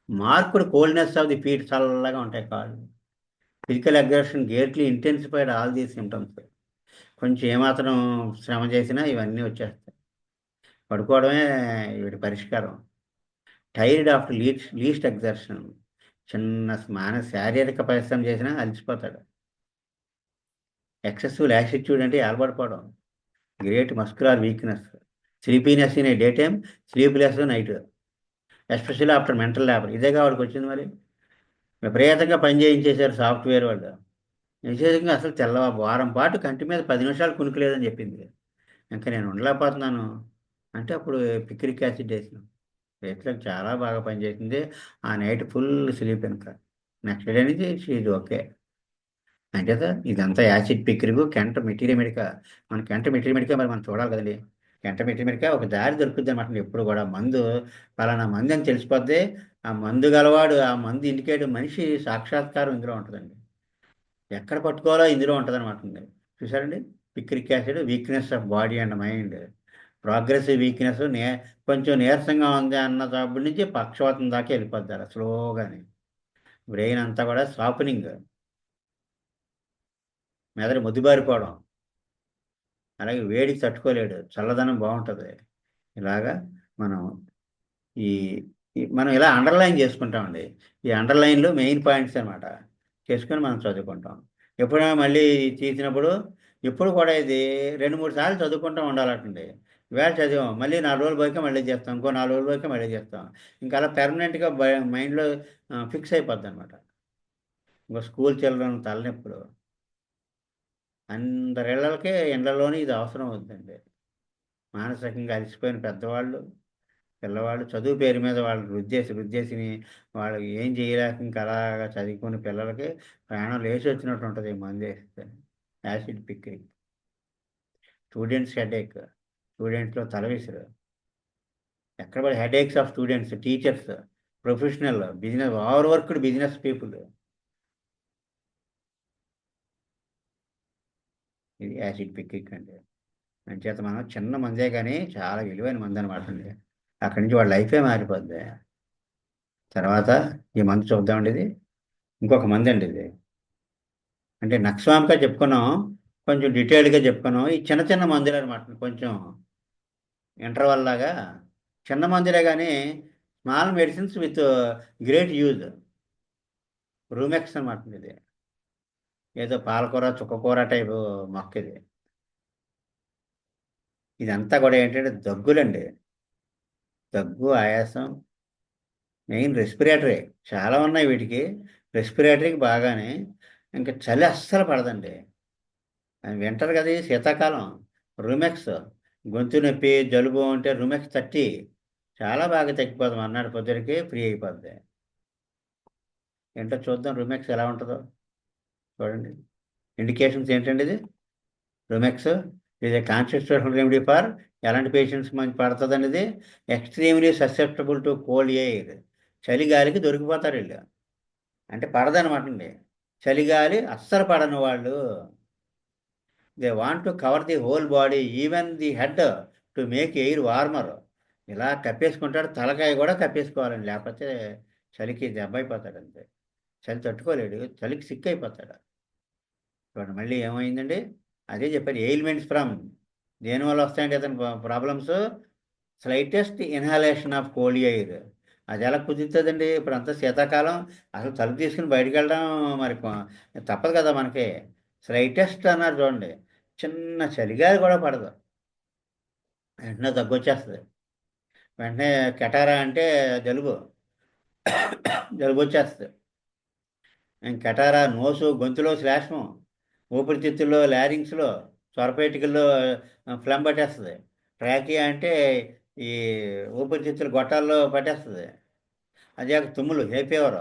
Marked coldness of the feet, చల్లగా ఉంటాయి కాళ్ళు. Physical aggression greatly intensified all these symptoms. కొంచెం ఏమాత్రం శ్రమ చేసినా ఇవన్నీ వచ్చేస్తాయి. పడుకోవడమే వీటి పరిష్కారం. Tired after least exertion. చిన్న శారీరక పరిశ్రమ చేసినా అలసిపోతాడు. ఎక్సెసివ్ లాసిట్యూడ్ అంటే ఏలబడిపోవడం. Great muscular weakness. Sleepiness in a day time, sleepless night, especially after mental labour. ఇదేగా వాడికి వచ్చింది మరి. విపరీతంగా పని చేయించేశారు సాఫ్ట్వేర్ వాళ్ళు. విశేషంగా అసలు వారం పాటు కంటి మీద 10 నిమిషాలు కునుకులేదని చెప్పింది. ఇంకా నేను ఉండలేకపోతున్నాను అంటే అప్పుడు పిక్రిక్ యాసిడ్ వేసినాం. రేట్లకు చాలా బాగా పనిచేసింది. ఆ నైట్ ఫుల్ స్లీప్ ఇంకా. నెక్స్ట్ డే నుంచి షీజ్ ఓకే. అంచేత ఇదంతా యాసిడ్ పిక్రికు కెంట మెటీరియల్ మెడికా. మన కెంట మెటీరియల్ మెడికా మరి మనం చూడాలి కదండి. కెంట మెటీరియల్ మెడికా ఒక దారి దొరుకుతుంది అనమాట. ఎప్పుడు కూడా మందు పలానా మంది అని తెలిసిపోద్ది. ఆ మందు గలవాడు, ఆ మందు ఇండికేట్ మనిషి సాక్షాత్కారం ఇందులో ఉంటుందండి. ఎక్కడ పట్టుకోవాలో ఇందులో ఉంటుంది అనమాట. చూసారండి, picric acid weakness of body and mind. Progressive weakness, కొంచెం నీరసంగా ఉంది అన్న దాని నుంచి పక్షవాతం దాకా వెళ్ళిపోతారు స్లోగాని. బ్రెయిన్ అంతా కూడా షార్పనింగ్, మెదడు ముద్దుబారిపోవడం. అలాగే వేడికి తట్టుకోలేడు, చల్లదనం బాగుంటుంది. ఇలాగా మనం ఈ మనం ఇలా అండర్లైన్ చేసుకుంటామండి. ఈ అండర్లైన్లో మెయిన్ పాయింట్స్ అనమాట చేసుకొని మనం చదువుకుంటాం. ఎప్పుడైనా మళ్ళీ తీసినప్పుడు ఎప్పుడు కూడా ఇది 2-3 సార్లు చదువుకుంటూ ఉండాలండి. ఇవాళ చదివాం, మళ్ళీ 4 రోజులు పోయాక మళ్ళీ చేస్తాం, ఇంకో 4 రోజులు పోయాక మళ్ళీ చేస్తాం. ఇంకా అలా పెర్మనెంట్గా మైండ్లో ఫిక్స్ అయిపోద్ది అనమాట. ఇంకో స్కూల్ చిల్డ్రన్ తలనొప్పులు. అందరిళ్ళకే ఇళ్లలోనే ఇది అవసరం అవుతుందండి. మానసికంగా అలసిపోయిన పెద్దవాళ్ళు, పిల్లవాళ్ళు చదువు పేరు మీద వాళ్ళు రుద్దేసిని వాళ్ళు ఏం చేయలేక ఇంకా అలాగా చదువుకునే పిల్లలకి ప్రాణం లేచి వచ్చినట్టు ఉంటుంది ఈ మందు వేస్తే. Acid picric. Students headache. స్టూడెంట్స్లో తల విసురు. ఎక్కడ పడి headaches of students, teachers, professional, business, overworked business people. ఇది యాసిడ్ పిక్కిక్ అంటే. అంచేత మనం చిన్న మందే కానీ చాలా విలువైన మంది అనమాట అండి. అక్కడి నుంచి వాళ్ళ లైఫే మారిపోద్ది. తర్వాత ఈ మందు చూద్దామండి. ఇది ఇంకొక మంది అండి. ఇది అంటే నక్స్వామిగా చెప్పుకున్నాం, కొంచెం డీటెయిల్డ్గా చెప్పుకున్నాం. ఈ చిన్న చిన్న మందులు అనమాట, కొంచెం ఇంటర్వల్ లాగా చిన్న మందులే కానీ small medicines with great use. Rumex అనమాట ఇది. ఏదో పాలకూర చుక్కకూర టైపు మొక్క ఇది. ఇదంతా కూడా ఏంటంటే దగ్గులండి. దగ్గు, ఆయాసం, మెయిన్ రెస్పిరేటరీ. చాలా ఉన్నాయి వీటికి. రెస్పిరేటరీకి బాగానే. ఇంకా చలి అస్సలు పడదండి. వింటర్ కదా, ఇది శీతాకాలం. రూమెక్స్. గొంతు నొప్పి, జలుబు ఉంటే రూమెక్స్ 30 చాలా బాగా తగ్గిపోతాం అన్నాడు. పొద్దుడికి ఫ్రీ అయిపోద్ది. ఏంటో చూద్దాం రూమెక్స్ ఎలా ఉంటుందో. చూడండి ఇండికేషన్స్ ఏంటండి. ఇది రూమెక్స్ ఇది కాన్స్టిట్యూషనల్ రెమెడీ ఫర్ ఎలాంటి పేషెంట్స్ మంచి పడుతుందండి. ఇది extremely susceptible to cold air. చలిగాలికి దొరికిపోతారు వీళ్ళు. అంటే పడదనమాట అండి. చలిగాలి అస్సలు పడని వాళ్ళు. They want to cover the whole body, even the head, to make air warmer. ఇలా కప్పేసుకుంటాడు, తలకాయ కూడా కప్పేసుకోవాలండి. లేకపోతే చలికి దెబ్బ అయిపోతాడు అంతే. చలి తట్టుకోలేడు, చలికి సిక్ అయిపోతాడు. చూడండి మళ్ళీ ఏమైందండి. అదే చెప్పారు, ఎయిల్మెంట్స్ ఫ్రమ్. దేనివల్ల వస్తాయంటే అతని problems. Slightest inhalation of cold air. అది ఎలా కుదురుతుందండి. ఇప్పుడు అంతా శీతాకాలం, అసలు తలుపు తీసుకుని బయటకు వెళ్ళడం మరి తప్పదు కదా మనకి. స్లైటెస్ట్ అన్నారు చూడండి. చిన్న చలిగాలి కూడా పడదు, వెంటనే దగ్గొచ్చేస్తుంది. వెంటనే కెటారా అంటే జలుబు, జలుబు వచ్చేస్తుంది. కెటారా నోసు, గొంతులో శ్లేష్మం, ఊపిరితిత్తుల్లో, లారింగ్స్లో, స్వరపేటికల్లో ఫ్లమ్ పట్టేస్తుంది. ట్రాకియా అంటే ఈ ఊపిరితిత్తుల గొట్టాల్లో పట్టేస్తుంది. అదే తుమ్ములు, హే ఫీవర్,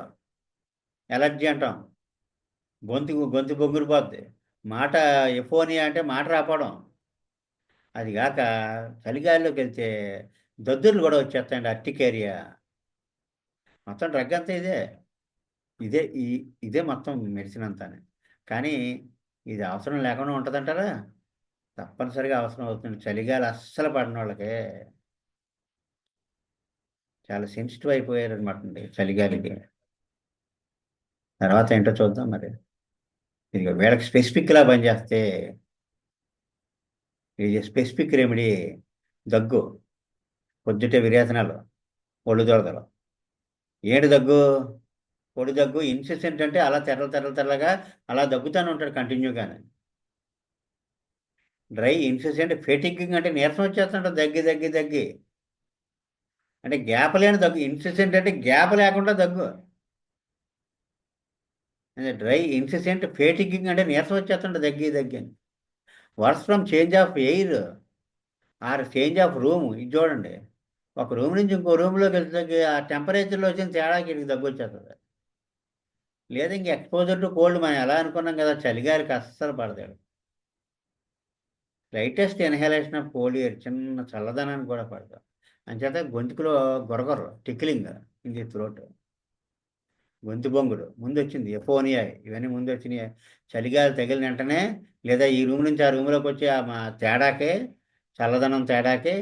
ఎలర్జీ అంటాం. గొంతు బొంగురిపోద్ది. మాట, ఎఫోనియా అంటే మాట రాపడం. అది కాక చలిగాలిలోకి వెళ్తే దద్దుర్లు కూడా వచ్చేస్తాయండి, అర్టికేరియా. మొత్తం డ్రగ్ అంతా ఇదే. ఇదే ఈ ఇదే మొత్తం మెడిసిన్ అంతానే. కానీ ఇది అవసరం లేకుండా ఉంటుందంటారా? తప్పనిసరిగా అవసరం అవుతుంది. చలిగాలి అస్సలు పడిన వాళ్ళకి చాలా సెన్సిటివ్ అయిపోయారు అనమాట అండి చలిగాలికి. తర్వాత ఏంటో చూద్దాం మరి. ఇది వీళ్ళకి స్పెసిఫిక్లా పనిచేస్తే, ఇది స్పెసిఫిక్ రెమెడీ. దగ్గు, పొద్దుటే విరేచనాలు, ఒళ్ళు దొరదలు. ఏంటి దగ్గు? పొడి దగ్గు ఇన్సిస్టెంట్ అంటే అలా తెల్లగా అలా దగ్గుతానే ఉంటాడు కంటిన్యూగానే. డ్రై ఇన్సిస్టెంట్ ఫెటిగింగ్ అంటే నీరసం వచ్చేస్తుంటాడు, దగ్గి. అంటే గ్యాప్ లేని దగ్గు. ఇన్సిస్టెంట్ అంటే గ్యాప్ లేకుండా దగ్గు. డ్రై ఇన్సిస్టెంట్ ఫేటిగింగ్ అంటే నీరసం వచ్చేస్తుంటాడు, దగ్గి అని. Worse from change of air or change of room. ఇది చూడండి, ఒక రూమ్ నుంచి ఇంకో రూమ్లోకి వెళ్తే ఆ టెంపరేచర్లో వచ్చిన తేడాకి వీడికి దగ్గు వచ్చేస్తుంది. లేదా ఇంక ఎక్స్పోజర్ టు కోల్డ్, మనం ఎలా అనుకున్నాం కదా, చలిగాలికి అస్సలు పడతాడు. Lightest inhalation of cold air, చిన్న చల్లదనానికి కూడా పడతాం. అంచేత గొంతుకులో గొరగొర, టిక్లింగ్ ఇన్ ది థ్రోట్, గొంతు బొంగుడు ముందు వచ్చింది. ఎఫోనియా, ఇవన్నీ ముందు వచ్చినాయి. చలిగాలి తగిలిన వెంటనే, లేదా ఈ రూమ్ నుంచి ఆ రూమ్లోకి వచ్చి ఆ మా తేడాకే, చల్లదనం తేడాకే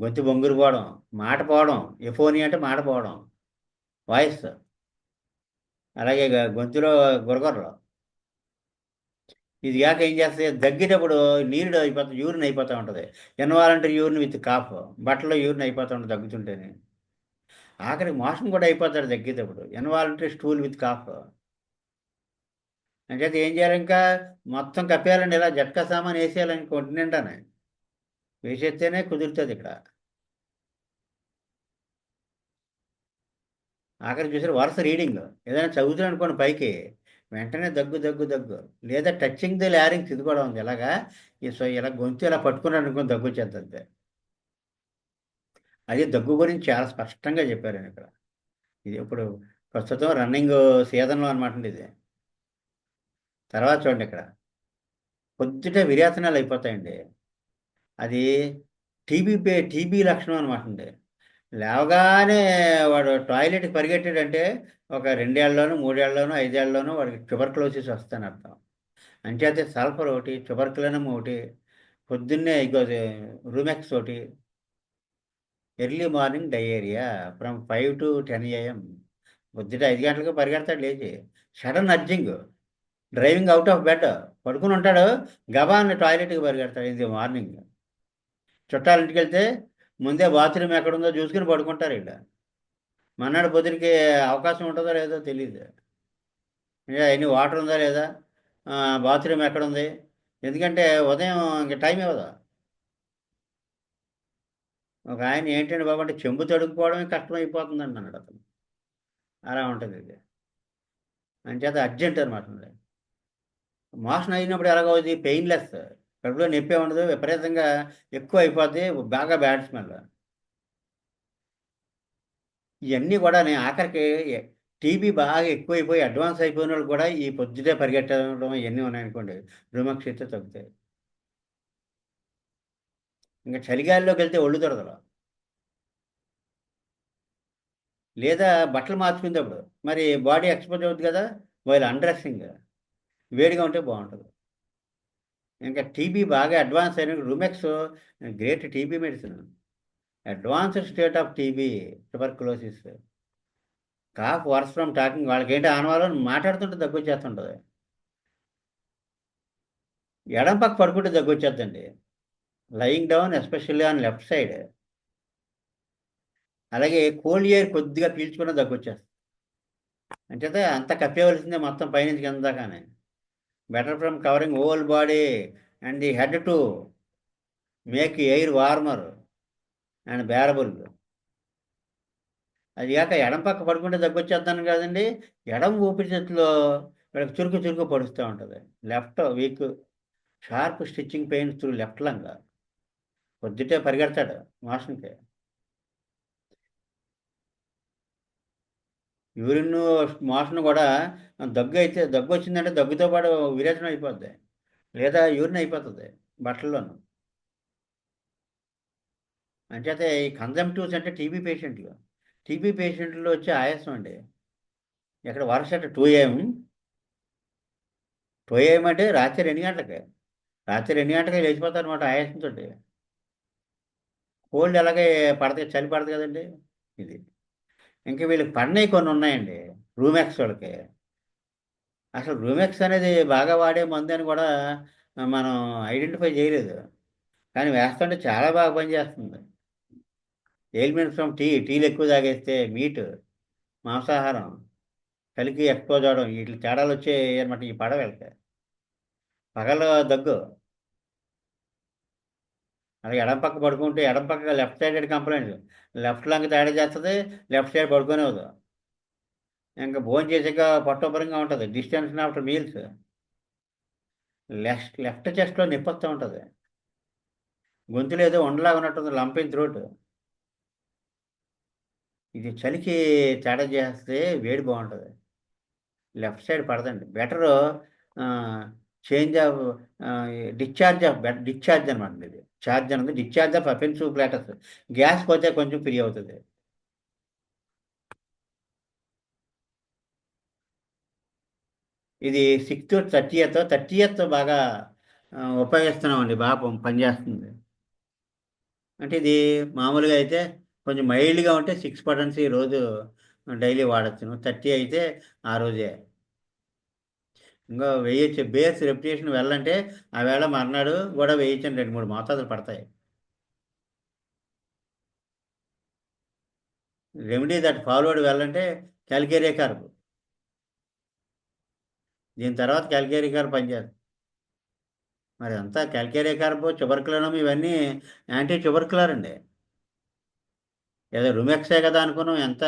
గొంతు బొంగురు పోవడం, మాట పోవడం. ఎఫోనియా అంటే మాట పోవడం, వాయిస్. అలాగే గొంతులో గురగొర్ర. ఇది కాక ఏం చేస్తుంది, దగ్గేటప్పుడు నీరు అయిపోతుంది, యూరిన్ అయిపోతూ ఉంటుంది. ఇన్వాలంటరీ యూరిన్ విత్ కాఫ్, బట్టలో యూరిన్ అయిపోతూ ఉంటుంది దగ్గుతుంటేనే. ఆఖరికి మోషన్ కూడా అయిపోతాడు దగ్గేటప్పుడు, ఇన్వాలంటరీ స్టూల్ విత్ కాఫ్. అంటే ఏం చేయాలి ఇంకా? మొత్తం కప్పేయాలండి, ఇలా జట్కా సామాన్ వేసేయాలని కొట్టి నిండానే వేసేస్తేనే కుదురుతుంది ఇక్కడ. ఆఖరి చూసారు వరుస రీడింగ్, ఏదైనా చదువుతున్నాను అనుకోండి పైకి, వెంటనే దగ్గు. లేదా టచింగ్ ది లారింగ్స్, ఇది కూడా ఉంది ఇలాగా. సో ఇలా గొంతు ఇలా పట్టుకున్నాడు అనుకోని దగ్గు వచ్చేస్తుంది. అది దగ్గు గురించి చాలా స్పష్టంగా చెప్పారు ఆయన ఇక్కడ. ఇది ఇప్పుడు ప్రస్తుతం రన్నింగ్ సీజన్లో అనమాట అండి ఇది. తర్వాత చూడండి ఇక్కడ, పొద్దుటే విరేచనాలు అయిపోతాయండి. అది టీబీ లక్షణం అనమాట అండి. లేవగానే వాడు టాయిలెట్కి పరిగెట్టాడంటే ఒక 2 ఏళ్లలోనూ, 3 ఏళ్లలోనూ, 5 ఏళ్లలోనూ వాడికి ట్యూబర్క్లోసిస్ వస్తాను అర్థం. అంచేతే సల్ఫర్ ఒకటి, ట్యూబర్క్యులనం ఒకటి, పొద్దున్నే ఇగో రూమెక్స్ ఒకటి. Early morning diarrhoea from 5 to 10 AM. పొద్దుట 5 గంటలకు పరిగెడతాడు లేచి. Sudden urging, driving out of bed, పడుకుని ఉంటాడు, గబాన్ని టాయిలెట్కి పరిగెడతాడు ఇది మార్నింగ్. చుట్టాల ఇంటికి వెళ్తే ముందే బాత్రూమ్ ఎక్కడుందో చూసుకుని పడుకుంటారు ఇక్కడ. మన్నాడు పొద్దురికి అవకాశం ఉంటుందో లేదో తెలియదు. ఎన్ని వాటర్ ఉందా లేదా, బాత్రూమ్ ఎక్కడుంది, ఎందుకంటే ఉదయం ఇంక టైం ఇవ్వదు. ఒక ఆయన ఏంటంటే బాబు అంటే చెంబు తడుపుకోవడమే కష్టమైపోతుందండి అన్నాడు అతను. అలా ఉంటుంది ఇది. అంచేత అర్జెంట్ అనమాట. మోషన్ అయినప్పుడు ఎలాగవుతుంది, పెయిన్లెస్, కడుపులో నొప్పి ఉండదు, విపరీతంగా ఎక్కువ అయిపోద్ది, బాగా బ్యాడ్ స్మెల్. ఇవన్నీ కూడా నేను ఆఖరికి టీబీ బాగా ఎక్కువైపోయి అడ్వాన్స్ అయిపోయిన వాళ్ళు కూడా ఈ పొద్దుటే పరిగెట్టడం ఇవన్నీ ఉన్నాయనుకోండి, రుమక్షితే తగ్గుతాయి. ఇంకా చలిగాలిలోకి వెళ్తే ఒళ్ళు దొరదలు, లేదా బట్టలు మార్చుకునేటప్పుడు మరి బాడీ ఎక్స్పోజ్ అవుతుంది కదా, వాళ్ళు అండ్రెస్సింగ్, వేడిగా ఉంటే బాగుంటుంది. ఇంకా టీబీ బాగా అడ్వాన్స్ అయిన Rumex, great TB medicine. Advanced state of TB, tuberculosis, cough worse from talking. వాళ్ళకి ఏంటి ఆనవాళ్ళు, మాట్లాడుతుంటే దగ్గు వచ్చేస్తుంటుంది. ఎడం పక్క పడుకుంటే దగ్గు వచ్చేద్దండి, lying down especially on left side. అలాగే కోల్డ్ ఎయిర్ కొద్దిగా పీల్చుకున్న దగ్గు వచ్చేస్తుంది. అంచేతే అంత కప్పేవలసిందే మొత్తం పైనుంచి కింద దాకానే. Better from covering whole body and the head to make air warmer and bearable. అది కాక ఎడం పక్క పడుకుంటే దగ్గొచ్చేద్దాను కదండి. ఎడం ఊపిరితిత్తులో వీళ్ళకి చురుకు చురుకు పడుస్తూ ఉంటుంది. Left week sharp stitching pains through left lung. పొద్దుటే పరిగెడతాడు మోషన్కి. యూరిన్ మోషన్ కూడా దగ్గు అయితే దగ్గు వచ్చిందంటే దగ్గుతో పాటు విరేచనం అయిపోద్ది, లేదా యూరిన్ అయిపోతుంది బట్టల్లోనూ. అంచేతే ఈ కన్జంప్టివ్స్ అంటే టీబీ పేషెంట్లో వచ్చే ఆయాసం అండి. ఎక్కడ వరసట 2 AM అంటే రాత్రి 2 గంటలకి లేచిపోతారు అనమాట ఆయాసంతో. కోల్డ్ ఎలాగే పడతాయి, చలి పడదు కదండి ఇది. ఇంకా వీళ్ళకి పడినవి కొన్ని ఉన్నాయండి రూమెక్స్ వాళ్ళకి. అసలు రూమెక్స్ అనేది బాగా వాడే మందు అని కూడా మనం ఐడెంటిఫై చేయలేదు, కానీ వేస్తుంటే చాలా బాగా పనిచేస్తుంది. ఎయిల్మెంట్స్ ఫ్రమ్ టీలు ఎక్కువ తాగేస్తే, మాంసాహారం, కలికి ఎక్స్పోజ్ అవడం, వీటి తేడాలు వచ్చే అనమాట ఈ పడవలకి. పగల దగ్గు. అలాగే ఎడం పక్క పడుకుంటే ఎడం పక్క left sided complaint, left lung తేడా చేస్తుంది, లెఫ్ట్ సైడ్ పడుకునేవద్దు. ఇంకా భోజనం చేసాక పొట్టోపరంగా ఉంటుంది, డిస్టెన్షన్ ఆఫ్టర్ మీల్స్. లెఫ్ట్ చెస్ట్లో నొప్పి వస్తూ ఉంటుంది, గొంతులో ఏదో ఉండలాగా ఉన్నట్టుంది, లంపింగ్ త్రోట్. ఇది చలికి తేడా చేస్తే వేడి బాగుంటుంది. లెఫ్ట్ సైడ్ పడదండి. బెటరు చేంజ్ ఆఫ్ డిశ్చార్జ్ అనమాట. ఇది ఛార్జ్ అన్నది discharge of offensive flatus. Gas పోతే కొంచెం ఫ్రీ అవుతుంది. ఇది 6th 30th బాగా ఉపయోగిస్తున్నామండి, బాగా పనిచేస్తుంది. అంటే ఇది మామూలుగా అయితే కొంచెం మైల్డ్గా ఉంటే 6 బటన్స్ రోజు డైలీ వాడచ్చును. 30 అయితే ఆ రోజే. ఇంకా వేయచ్చు. బేస్ రెప్యుటేషన్ వెళ్ళంటే ఆ వేళ మర్నాడు కూడా వేయచ్చండి, 2-3 మోతాదులు పడతాయి. రెమెడీ దట్ ఫార్వర్డ్ వెళ్ళంటే క్యాల్కేరియా కార్బ్. దీని తర్వాత క్యాల్కేరియా కార్బ్ పనిచేస్తుంది. మరి అంతా క్యాల్కేరియా కార్బ్, ట్యూబర్కులోనమ్ ఇవన్నీ యాంటీ ట్యూబర్కులర్ అండి. ఏదో రుమెక్సే కదా అనుకున్నాం, ఎంత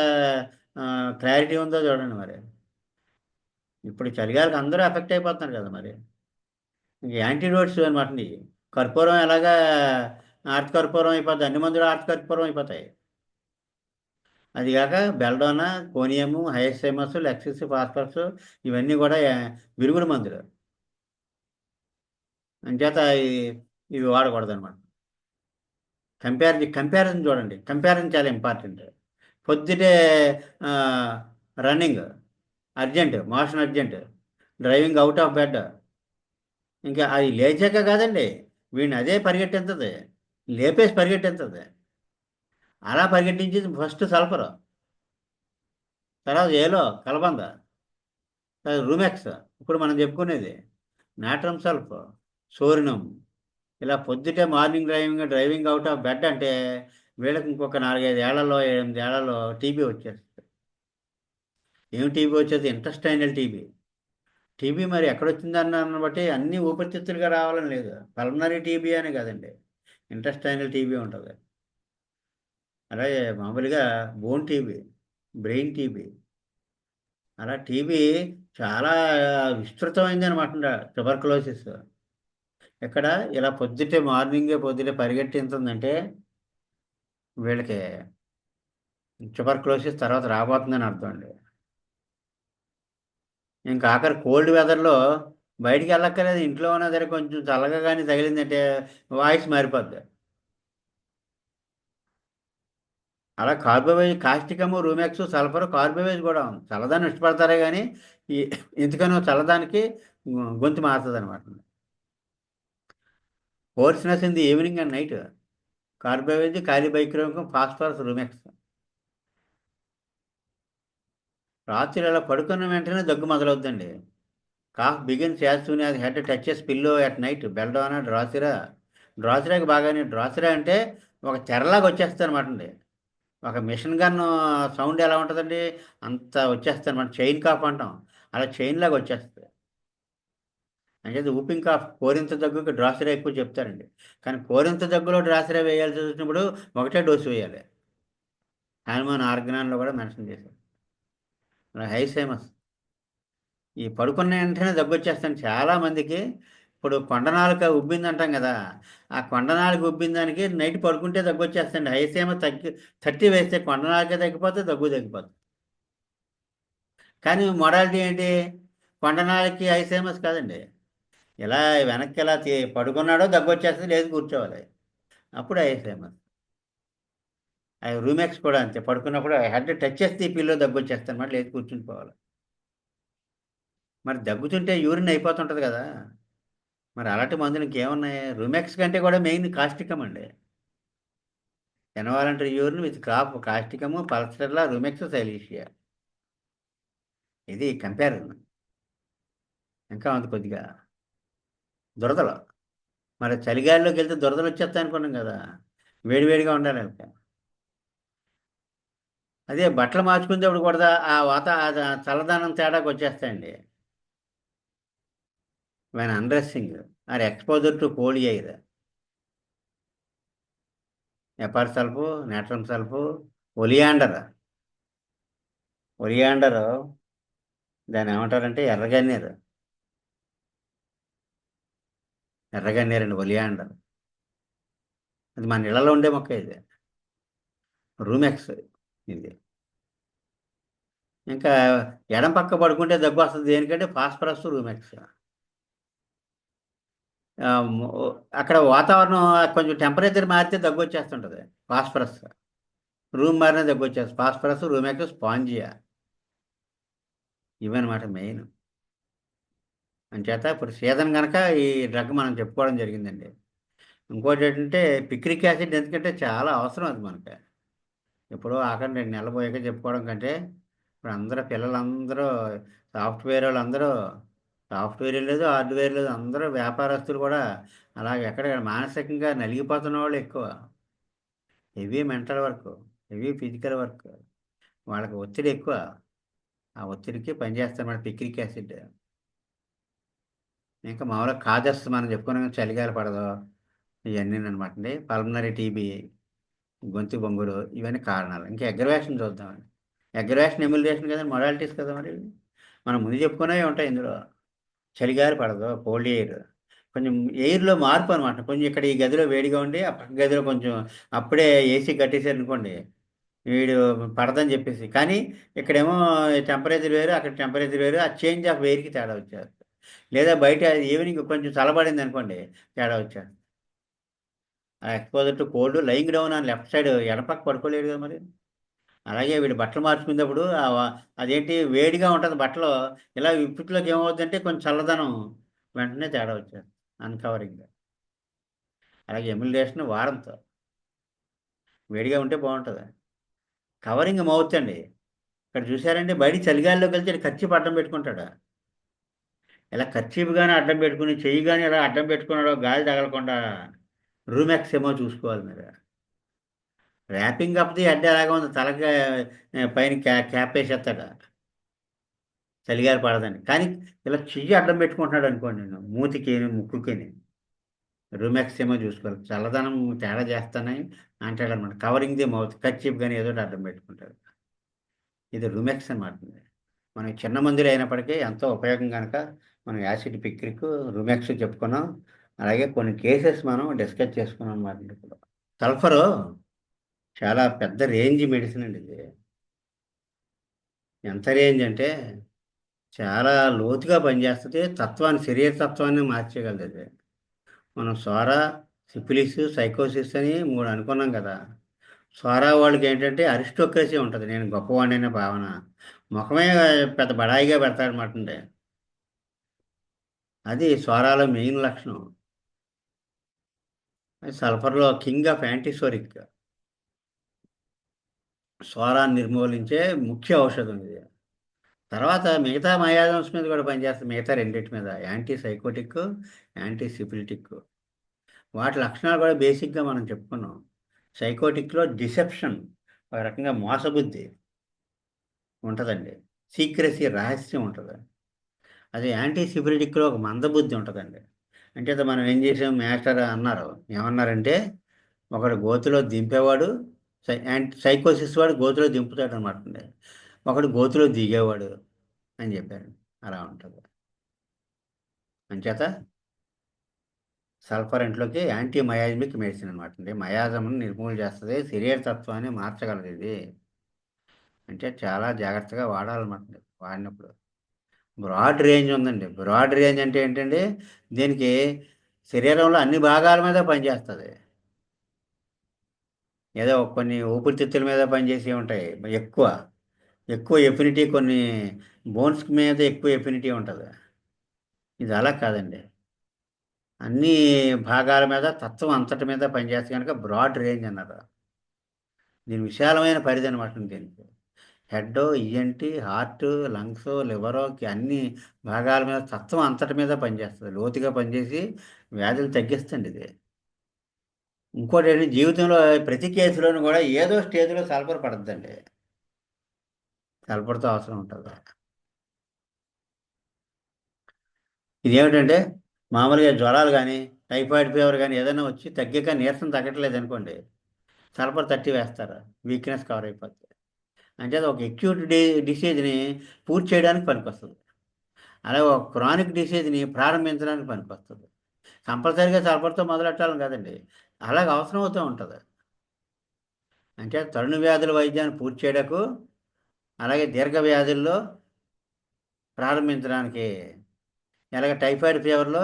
క్లారిటీ ఉందో చూడండి మరి. ఇప్పుడు చలిగాలికి అందరూ ఎఫెక్ట్ అయిపోతున్నారు కదా మరి. ఇంక యాంటీడోట్స్ అనమాట. కర్పూరం ఎలాగా ఆర్త్ కర్పూరం అయిపోద్ది, అన్ని మందులు ఆర్త్ కర్పూరం అయిపోతాయి. అది కాక బెల్డోనా, కోనియము, హైసైమస్, లెక్సిస్, ఫాస్ఫరస్ ఇవన్నీ కూడా విరుగుడు మందులు. అంచేత ఇవి వాడకూడదు అనమాట. కంపారిజన్ చూడండి, కంపారిజన్ చాలా ఇంపార్టెంట్. పొద్దుటే running motion urgent, driving out of bed. ఇంకా అది లేచాక కాదండి, వీడిని అదే పరిగెట్టింతుంది, లేపేసి పరిగెట్టింతుంది. అలా పరిగెట్టించేది ఫస్ట్ సల్ఫర్, తర్వాత ఏలో కలబంద, తర్వాత రూమెక్స్, ఇప్పుడు మనం చెప్పుకునేది నాట్రమ్ సల్ఫ్, సోరినం. ఇలా పొద్దుటే morning driving out of bed అంటే వీళ్ళకి ఇంకొక 4-5 ఏళ్లలో 8 ఏళ్లలో టీబీ వచ్చేస్తుంది. ఏం టీబీ వచ్చేది? Intestinal TB. టీబీ మరి ఎక్కడొచ్చిందన్న బట్టి అన్ని ఊపిరితిత్తులుగా రావాలని లేదు. పల్మనరీ టీబీ అని కదండి, ఇంటెస్టైనల్ టీబీ ఉంటుంది. అలాగే మామూలుగా బోన్ టీబీ, బ్రెయిన్ టీబీ. అలా టీబీ చాలా విస్తృతమైంది అనమాట. ట్యూబర్కులోసిస్ ఇక్కడ ఇలా పొద్దుటే పరిగెట్టిందంటే వీళ్ళకి ట్యూబర్కులోసిస్ తర్వాత రాబోతుందని అర్థం అండి. ఇంకా ఆఖరి కోల్డ్ వెదర్లో బయటికి వెళ్ళక్కర్లేదు, ఇంట్లో ఉన్న దగ్గర కొంచెం చల్లగా కానీ తగిలిందంటే వాయిస్ మారిపోద్ది. అలా కార్బోవేజ్, కాస్టికము, రూమెక్స్, సల్ఫర్, కార్బోవేజ్ కూడా ఉంది. చల్లదాన్ని ఇష్టపడతారే కానీ ఈ ఎందుకనో చల్లదానికి గొంతు మారుతుంది అనమాట. Hoarseness in the evening and night, carbo veg, kali bichromicum, phosphorus, Rumex. రాత్రి అలా పడుకున్న వెంటనే దగ్గు మొదలవుద్దండి. Cough begins as soon as head touches pillow at night, belladonna, డ్రాసిరాకి బాగానే. డ్రాసిరా అంటే ఒక తెరలాగా వచ్చేస్తుంది అనమాట అండి. ఒక మిషన్ గన్ సౌండ్ ఎలా ఉంటుందండి, అంత వచ్చేస్తుంది అనమాట. చైన్ కాఫ్ అంటాం, అలా చైన్ లాగా వచ్చేస్తుంది. అంటే ఊపింగ్ కాఫ్ కోరింత దగ్గుకి డ్రాసరా ఎక్కువ చెప్తారండి. కానీ కోరింత దగ్గులో డ్రాసరా వేయాల్సి వచ్చినప్పుడు ఒకటే డోసు వేయాలి. హార్మోన్ ఆర్గనాన్లో కూడా మెన్షన్ చేశారు. అలా హైసేమస్ ఈ పడుకున్న వెంటనే దగ్గొచ్చేస్తాను చాలా మందికి. ఇప్పుడు కొండనాలుక ఉబ్బిందంటాం కదా, ఆ కొండనాలుక ఉబ్బిన దానికి నైట్ పడుకుంటే దగ్గొచ్చేస్తాండి. హైసేమస్ 30 వేస్తే కొండనాలుక తగ్గిపోతే, దగ్గు తగ్గిపోతుంది. కానీ మొడాలిటీ ఏంటి? కొండనాలకి హైసేమస్ కాదండి. ఇలా వెనక్కి ఇలా పడుకున్నాడో దగ్గొచ్చేస్తుంది, లేదు కూర్చోవాలి, అప్పుడు హైసేమస్. రూమెక్స్ కూడా అంతే, పడుకున్నప్పుడు హెడ్ టచ్ చేస్తే ఈ పిల్లో దగ్గొచ్చేస్తాను, మరి లేదు కూర్చుని పోవాలి. మరి దగ్గుతుంటే యూరిన్ అయిపోతుంటుంది కదా, మరి అలాంటి మందులు ఇంకేమున్నాయి? రూమెక్స్ కంటే కూడా మెయిన్ కాస్టికం అండి. ఎన్వాలంటరీ యూరిన్ విత్ కాస్టికము, పల్స్టెల్లా, రూమెక్స్, సైలీషియా. ఇది కంపేర్. ఇంకా ఉంది కొద్దిగా దురదలు. మరి చలిగాలిలోకి వెళ్తే దురదలు వచ్చేస్తాయి అనుకున్నాం కదా, వేడివేడిగా ఉండాలి ఇంకా. అదే బట్టలు మార్చుకునేటప్పుడు కూడా ఆ చల్లదనం తేడాకు వచ్చేస్తాయండి. When undressing or exposure to cold air, hepar sulph, natrum sulph, oleander. Oleander దాన్ని ఏమంటారంటే ఎర్రగన్నేరు. ఎర్రగన్నేరు అండి ఒలియాండర్. అది మన ఇళ్లలో ఉండే మొక్క ఇది. రూమెక్స్ ఇది. ఇంకా ఎడం పక్క పడుకుంటే దగ్గు వస్తుంది, దేనికంటే ఫాస్ఫరస్, రూమెక్స్. ఆ, మ- అక్కడ వాతావరణం కొంచెం టెంపరేచర్ మారితే దగ్గు వచ్చేస్తుంటుంది. ఫాస్ఫరస్. రూమ్ మారిన దగ్గు వచ్చేస్తుంది. ఫాస్ఫరస్, రూమెక్స్, స్పాంజియా, ఇవన్నమాట మెయిన్. అంచేత ఇప్పుడు సీజన్ కనుక ఈ డ్రగ్ మనం చెప్పుకోవడం జరిగిందండి. ఇంకోటి ఏంటంటే పిక్రిక్ యాసిడ్, ఎందుకంటే చాలా అవసరం అది మనకి. ఇప్పుడు ఆఖరి 2 నెలలు పోయాక చెప్పుకోవడం కంటే, ఇప్పుడు అందరూ పిల్లలందరూ సాఫ్ట్వేర్ వాళ్ళందరూ, సాఫ్ట్వేర్ లేదు, హార్డ్వేర్ లేదు, అందరూ వ్యాపారస్తులు కూడా అలాగే ఎక్కడ మానసికంగా నలిగిపోతున్న వాళ్ళు ఎక్కువ. Heavy mental work, heavy physical work, వాళ్ళకి ఒత్తిడి ఎక్కువ. ఆ ఒత్తిడికి పనిచేస్తారు మన పిక్రిక్ యాసిడ్. ఇంకా మామూలుగా కాజర్స్ మనం చెప్పుకున్నాం, చలిగాలి పడదు, ఇవన్నీ అనమాట అండి. పల్మనరీ టీబీ, గొంతు బొంగురు, ఇవన్నీ కారణాలు. ఇంకా అగ్రవేషన్ చూద్దామండి. అగ్రవేషన్, ఎమ్యులేషన్ కదా మొడాలిటీస్ కదా మరి. మనం ముందు చెప్పుకునేవి ఉంటాయి ఇందులో. చలిగాలి పడదు, కోల్డ్ ఎయిర్, కొంచెం ఎయిర్లో మార్పు అనమాట. కొంచెం ఇక్కడ ఈ గదిలో వేడిగా ఉండి ఆ పక్క గదిలో కొంచెం అప్పుడే ఏసీ కట్టేసారు అనుకోండి, వీడు పడదని చెప్పేసి. కానీ ఇక్కడేమో టెంపరేచర్ వేరు, అక్కడ టెంపరేచర్ వేరు, ఆ చేంజ్ ఆఫ్ ఎయిర్కి తేడా వచ్చేస్తుంది. లేదా బయట ఈవినింగ్ కొంచెం చల్లబడింది అనుకోండి, తేడా వచ్చేస్తుంది. ఆ exposure to cold, lying down అని లెఫ్ట్ సైడ్ ఎడపక్క పడుకోలేడు కదా మరి. అలాగే వీడు బట్టలు మార్చుకునేటప్పుడు అదేంటి వేడిగా ఉంటుంది బట్టలు, ఇలా ఇప్పట్లోకి ఏమవుతుందంటే కొంచెం చల్లదనం, వెంటనే తేడా వచ్చేస్తుంది. అన్కవరింగ్. అలాగే ఎమ్యులేషన్ వారంతో వేడిగా ఉంటే బాగుంటుంది. కవరింగ్ మౌత్ అండి. ఇక్కడ చూసారంటే బయట చలిగాలిలోకి వెళ్తే కర్చీఫ్ అడ్డం పెట్టుకుంటాడు. ఇలా కర్చీఫ్ కానీ అడ్డం పెట్టుకుని, చెయ్యి కానీ ఇలా అడ్డం పెట్టుకున్నాడు గాలి తగలకుండా, రూమెక్స్ ఏమో చూసుకోవాలి మీరు. ర్యాపింగ్ అప్ ది హెడ్ ఎలాగ ఉంది, తలకి పైన క్యాప్ వేసేస్తాడు, చలిగాలి పడదని. కానీ ఇలా చెయ్యి అడ్డం పెట్టుకుంటున్నాడు అనుకోండి, నేను మూతికి ముక్కుకి, రూమెక్స్ ఏమో చూసుకోవాలి, చల్లదనం తేడా చేస్తానని అంటాడు అనమాట. కవరింగ్ ది మౌత్, కర్చీఫ్ కానీ ఏదో ఒకటి అడ్డం పెట్టుకుంటాడు. ఇది రూమెక్స్ అనమాట. మనకి చిన్న మందులు అయినప్పటికీ ఎంతో ఉపయోగం కనుక మనం యాసిడ్, పిక్రిక్, రూమెక్స్ చెప్పుకున్నాం. అలాగే కొన్ని కేసెస్ మనం డిస్కస్ చేసుకున్నాం అన్నమాట ఇప్పుడు. సల్ఫరు చాలా పెద్ద రేంజ్ మెడిసిన్ అండి ఇది. ఎంత రేంజ్ అంటే చాలా లోతుగా పనిచేస్తుంది, శరీర తత్వాన్ని మార్చేయగలదు ఇది. మనం సోరా, సిఫిలిస్, సైకోసిస్ అని 3 అనుకున్నాం కదా. సోరా వాళ్ళకి ఏంటంటే అరిస్టోక్రసీ ఉంటుంది, నేను గొప్పవాడినైన భావన, ముఖమే పెద్ద బడాయిగా పెడతారనమాట అండి. అది సోరాలో మెయిన్ లక్షణం. సల్ఫర్లో కింగ్ ఆఫ్ యాంటీసోరిక్, సోరాన్ని నిర్మూలించే ముఖ్య ఔషధం ఇది. తర్వాత మిగతా మయాజమ్స్ మీద కూడా పనిచేస్తుంది, మిగతా రెండింటి మీద, యాంటీ సైకోటిక్, యాంటీ సిఫిలిటిక్. వాటి లక్షణాలు కూడా బేసిక్గా మనం చెప్పుకున్నాం. సైకోటిక్లో డిసెప్షన్, ఒక రకంగా మోసబుద్ధి ఉంటుందండి. సీక్రసీ, రహస్యం ఉంటుంది. అది యాంటీసిఫిలిటిక్లో ఒక మందబుద్ధి ఉంటుందండి. అంచేత మనం ఏం చేసాం, మాస్టర్ అన్నారు, ఏమన్నారంటే ఒకడు గోతిలో దింపేవాడు, సైకోసిస్ వాడు గోతిలో దింపుతాడు అనమాట అండి. ఒకడు గోతిలో దిగేవాడు అని చెప్పారు. అలా ఉంటుంది. అంచేత సల్ఫర్ ఇంట్లోకి యాంటీ మయాజమిక్ మెడిసిన్ అనమాట అండి. మయాజంను నిర్మూలన చేస్తుంది, శరీర తత్వాన్ని మార్చగలదు ఇది. అంటే చాలా జాగ్రత్తగా వాడాలన్నమాట అండి వాడినప్పుడు. బ్రాడ్ రేంజ్ ఉందండి. బ్రాడ్ రేంజ్ అంటే ఏంటండి, దీనికి శరీరంలో అన్ని భాగాల మీద పనిచేస్తుంది. ఏదో కొన్ని ఊపిరితిత్తుల మీద పనిచేసి ఉంటాయి ఎక్కువ. ఎక్కువ ఎఫినిటీ కొన్ని బోన్స్ మీద ఎక్కువ ఎఫినిటీ ఉంటుంది. ఇది అలా కాదండి. అన్ని భాగాల మీద తత్వం అంతటి మీద పనిచేస్తే కనుక బ్రాడ్ రేంజ్ అన్నారు. దీని విశాలమైన పరిధి అనమాట దీనికి. Head, ENT, heart, lungs, liver అన్ని భాగాల మీద తత్వం అంతటి మీద పనిచేస్తుంది. లోతుగా పనిచేసి వ్యాధులు తగ్గిస్తుంది ఇది. ఇంకోటి ఏంటి, జీవితంలో ప్రతి కేసులోనూ కూడా ఏదో స్టేజ్లో సల్ఫర్ పడుతుందండి. సల్ఫర్తో అవసరం ఉంటుంది. ఇదేమిటంటే మామూలుగా జ్వరాలు కానీ, టైఫాయిడ్ ఫీవర్ కానీ ఏదైనా వచ్చి తగ్గాక నీరసం తగ్గట్లేదు అనుకోండి, సల్ఫర్ తట్టి వేస్తారు, వీక్నెస్ కవర్ అయిపోతుంది. అంటే ఒక అక్యూట్ డిసీజ్ని పూర్తి చేయడానికి పనికొస్తుంది. అలాగే ఒక క్రానిక్ డిసీజ్ని ప్రారంభించడానికి పనికొస్తుంది. కంపల్సరీగా సల్ఫర్తో మొదలెట్టాలని కాదండి, అలాగ అవసరం అవుతూ ఉంటుంది. అంటే తరుణ వ్యాధుల వైద్యాన్ని పూర్తి చేయడకు, అలాగే దీర్ఘ వ్యాధుల్లో ప్రారంభించడానికి. ఎలాగ టైఫాయిడ్ ఫీవర్లో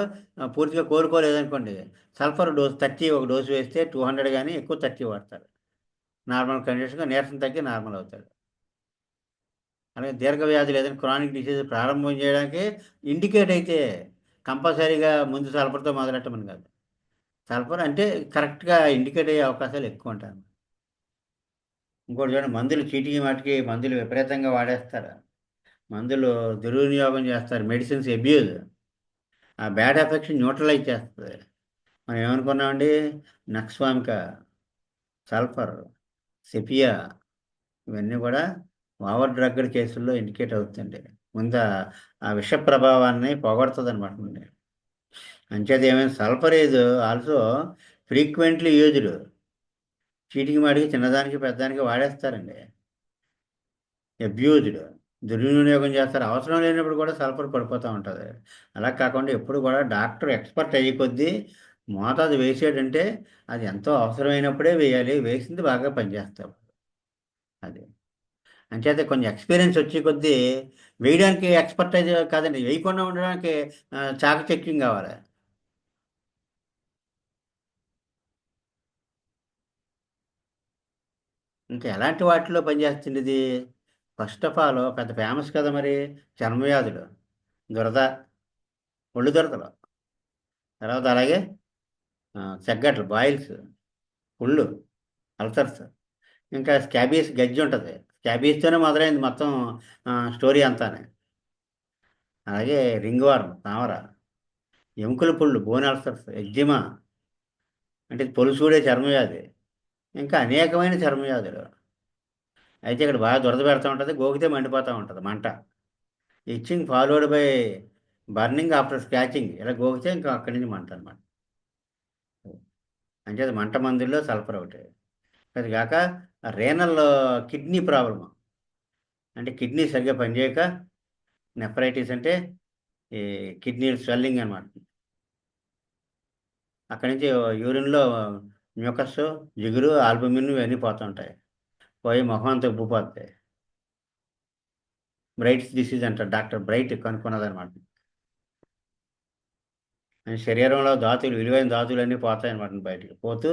పూర్తిగా కోలుకోలేదనుకోండి, సల్ఫర్ డోస్ 30 ఒక డోసు వేస్తే 200 కానీ ఎక్కువ 30 వాడతారు. నార్మల్ కండిషన్గా నీరసం తగ్గి నార్మల్ అవుతాడు. అలాగే దీర్ఘ వ్యాధులు ఏదైనా క్రానిక్ డిసీజ్ ప్రారంభం చేయడానికి ఇండికేట్ అయితే కంపల్సరీగా ముందు సల్ఫర్తో మొదలెట్టమని కాదు. సల్ఫర్ అంటే కరెక్ట్గా ఇండికేట్ అయ్యే అవకాశాలు ఎక్కువ ఉంటాయి. ఇంకోటి చూడండి, మందులు చీటికి మాటికి మందులు విపరీతంగా వాడేస్తారు. మందులు దుర్వినియోగం చేస్తారు, మెడిసిన్స్ అబ్యూజ్. ఆ బ్యాడ్ ఎఫెక్ట్స్ న్యూట్రలైజ్ చేస్తుంది. మనం ఏమనుకున్నామండి, నక్స్వామిక, సల్ఫర్, సెపియా ఇవన్నీ కూడా ఓవర్ డ్రగ్డ్ కేసుల్లో ఇండికేట్ అవుతుంది. ముందు ఆ విష ప్రభావాన్ని పోగొడుతుంది అనమాట అండి. అంచేది ఏమైనా sulphur is also frequently used. చీటికి మాటికి చిన్నదానికి పెద్దదానికి వాడేస్తారండి. అబ్యూజ్డ్, దుర్వినియోగం చేస్తారు. అవసరం లేనప్పుడు కూడా సల్ఫర్ పడిపోతూ ఉంటుంది. అలా కాకుండా ఎప్పుడు కూడా డాక్టర్ ఎక్స్పర్ట్ అయ్యే కొద్దీ మోతాదు వేసాడంటే అది ఎంతో అవసరమైనప్పుడే వేయాలి, వేసింది బాగా పనిచేస్తాం. అది అంచేతే కొంచెం ఎక్స్పీరియన్స్ వచ్చే కొద్దీ వేయడానికి ఎక్స్పర్టైజ్ కాదండి, వేయకుండా ఉండడానికి చాకచక్యం కావాలి. ఇంకా ఎలాంటి వాటిలో పనిచేస్తుంది ఇది? ఫస్ట్ ఆఫ్ ఆల్ పెద్ద ఫేమస్ కదా మరి, చర్మవ్యాధులు, దురద, ఒళ్ళు దురదలు, తర్వాత అలాగే చెగ్గట్లు, బాయిల్స్, పుళ్ళు, అల్సర్స్, ఇంకా స్కాబీస్ గజ్జి ఉంటుంది. స్కాబీస్తోనే మొదలైంది మొత్తం స్టోరీ అంతానే. అలాగే రింగ్ వార్మ్, తామర, ఎముకల పుళ్ళు, బోన్ అల్సర్స్, ఎగ్జిమా అంటే పొలుసూడే చర్మవ్యాధి, ఇంకా అనేకమైన చర్మవ్యాధులు. అయితే ఇక్కడ బాగా దురద పెడతా ఉంటుంది, గోకితే మండిపోతూ ఉంటుంది మంట. Itching followed by burning after scratching, ఇలా గోకితే ఇంకా అక్కడి నుంచి మంట అనమాట. అంటే అది మంట మందుల్లో సల్ఫర్ ఒకటి. అది కాక రేనల్ కిడ్నీ ప్రాబ్లమ్, అంటే కిడ్నీ సరిగ్గా పనిచేయక, నెఫ్రైటిస్ అంటే ఈ కిడ్నీ స్వెల్లింగ్ అనమాట. అక్కడి నుంచి యూరిన్లో మ్యూకస్, జిగురు, ఆల్బుమిన్ ఇవన్నీ పోతూ ఉంటాయి. పోయి మొహం అంతా ఉబ్బిపోతాయి. బ్రైట్స్ డిసీజ్ అంటారు, డాక్టర్ బ్రైట్ కనుక్కున్నదనమాట. శరీరంలో ధాతువులు, విలువైన ధాతువులన్నీ పోతాయన్నమాట, బయటికి పోతూ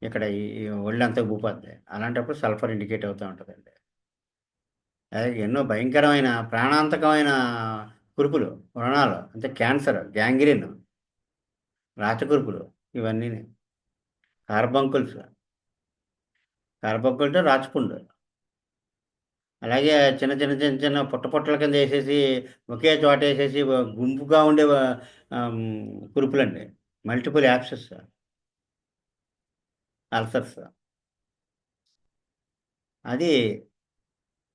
ఇక్కడ ఈ ఒళ్ళంతా ఉబ్బిపోద్ది. అలాంటప్పుడు సల్ఫర్ ఇండికేట్ అవుతూ ఉంటుందండి. అలాగే ఎన్నో భయంకరమైన ప్రాణాంతకమైన కురుపులు, వ్రణాలు అంటే క్యాన్సర్, గ్యాంగ్రీన్, రాచకురుపులు ఇవన్నీ, కార్బంకుల్స్, కార్బంకుల్ అంటే రాచపుండు. అలాగే చిన్న చిన్న చిన్న చిన్న పుట్ట పుట్టల కింద వేసేసి ఒకే చోట వేసేసి గుంపుగా ఉండే ఆమ్, కురుపులండి, మల్టిపుల్ యాప్సెస్, అల్సర్స్. అది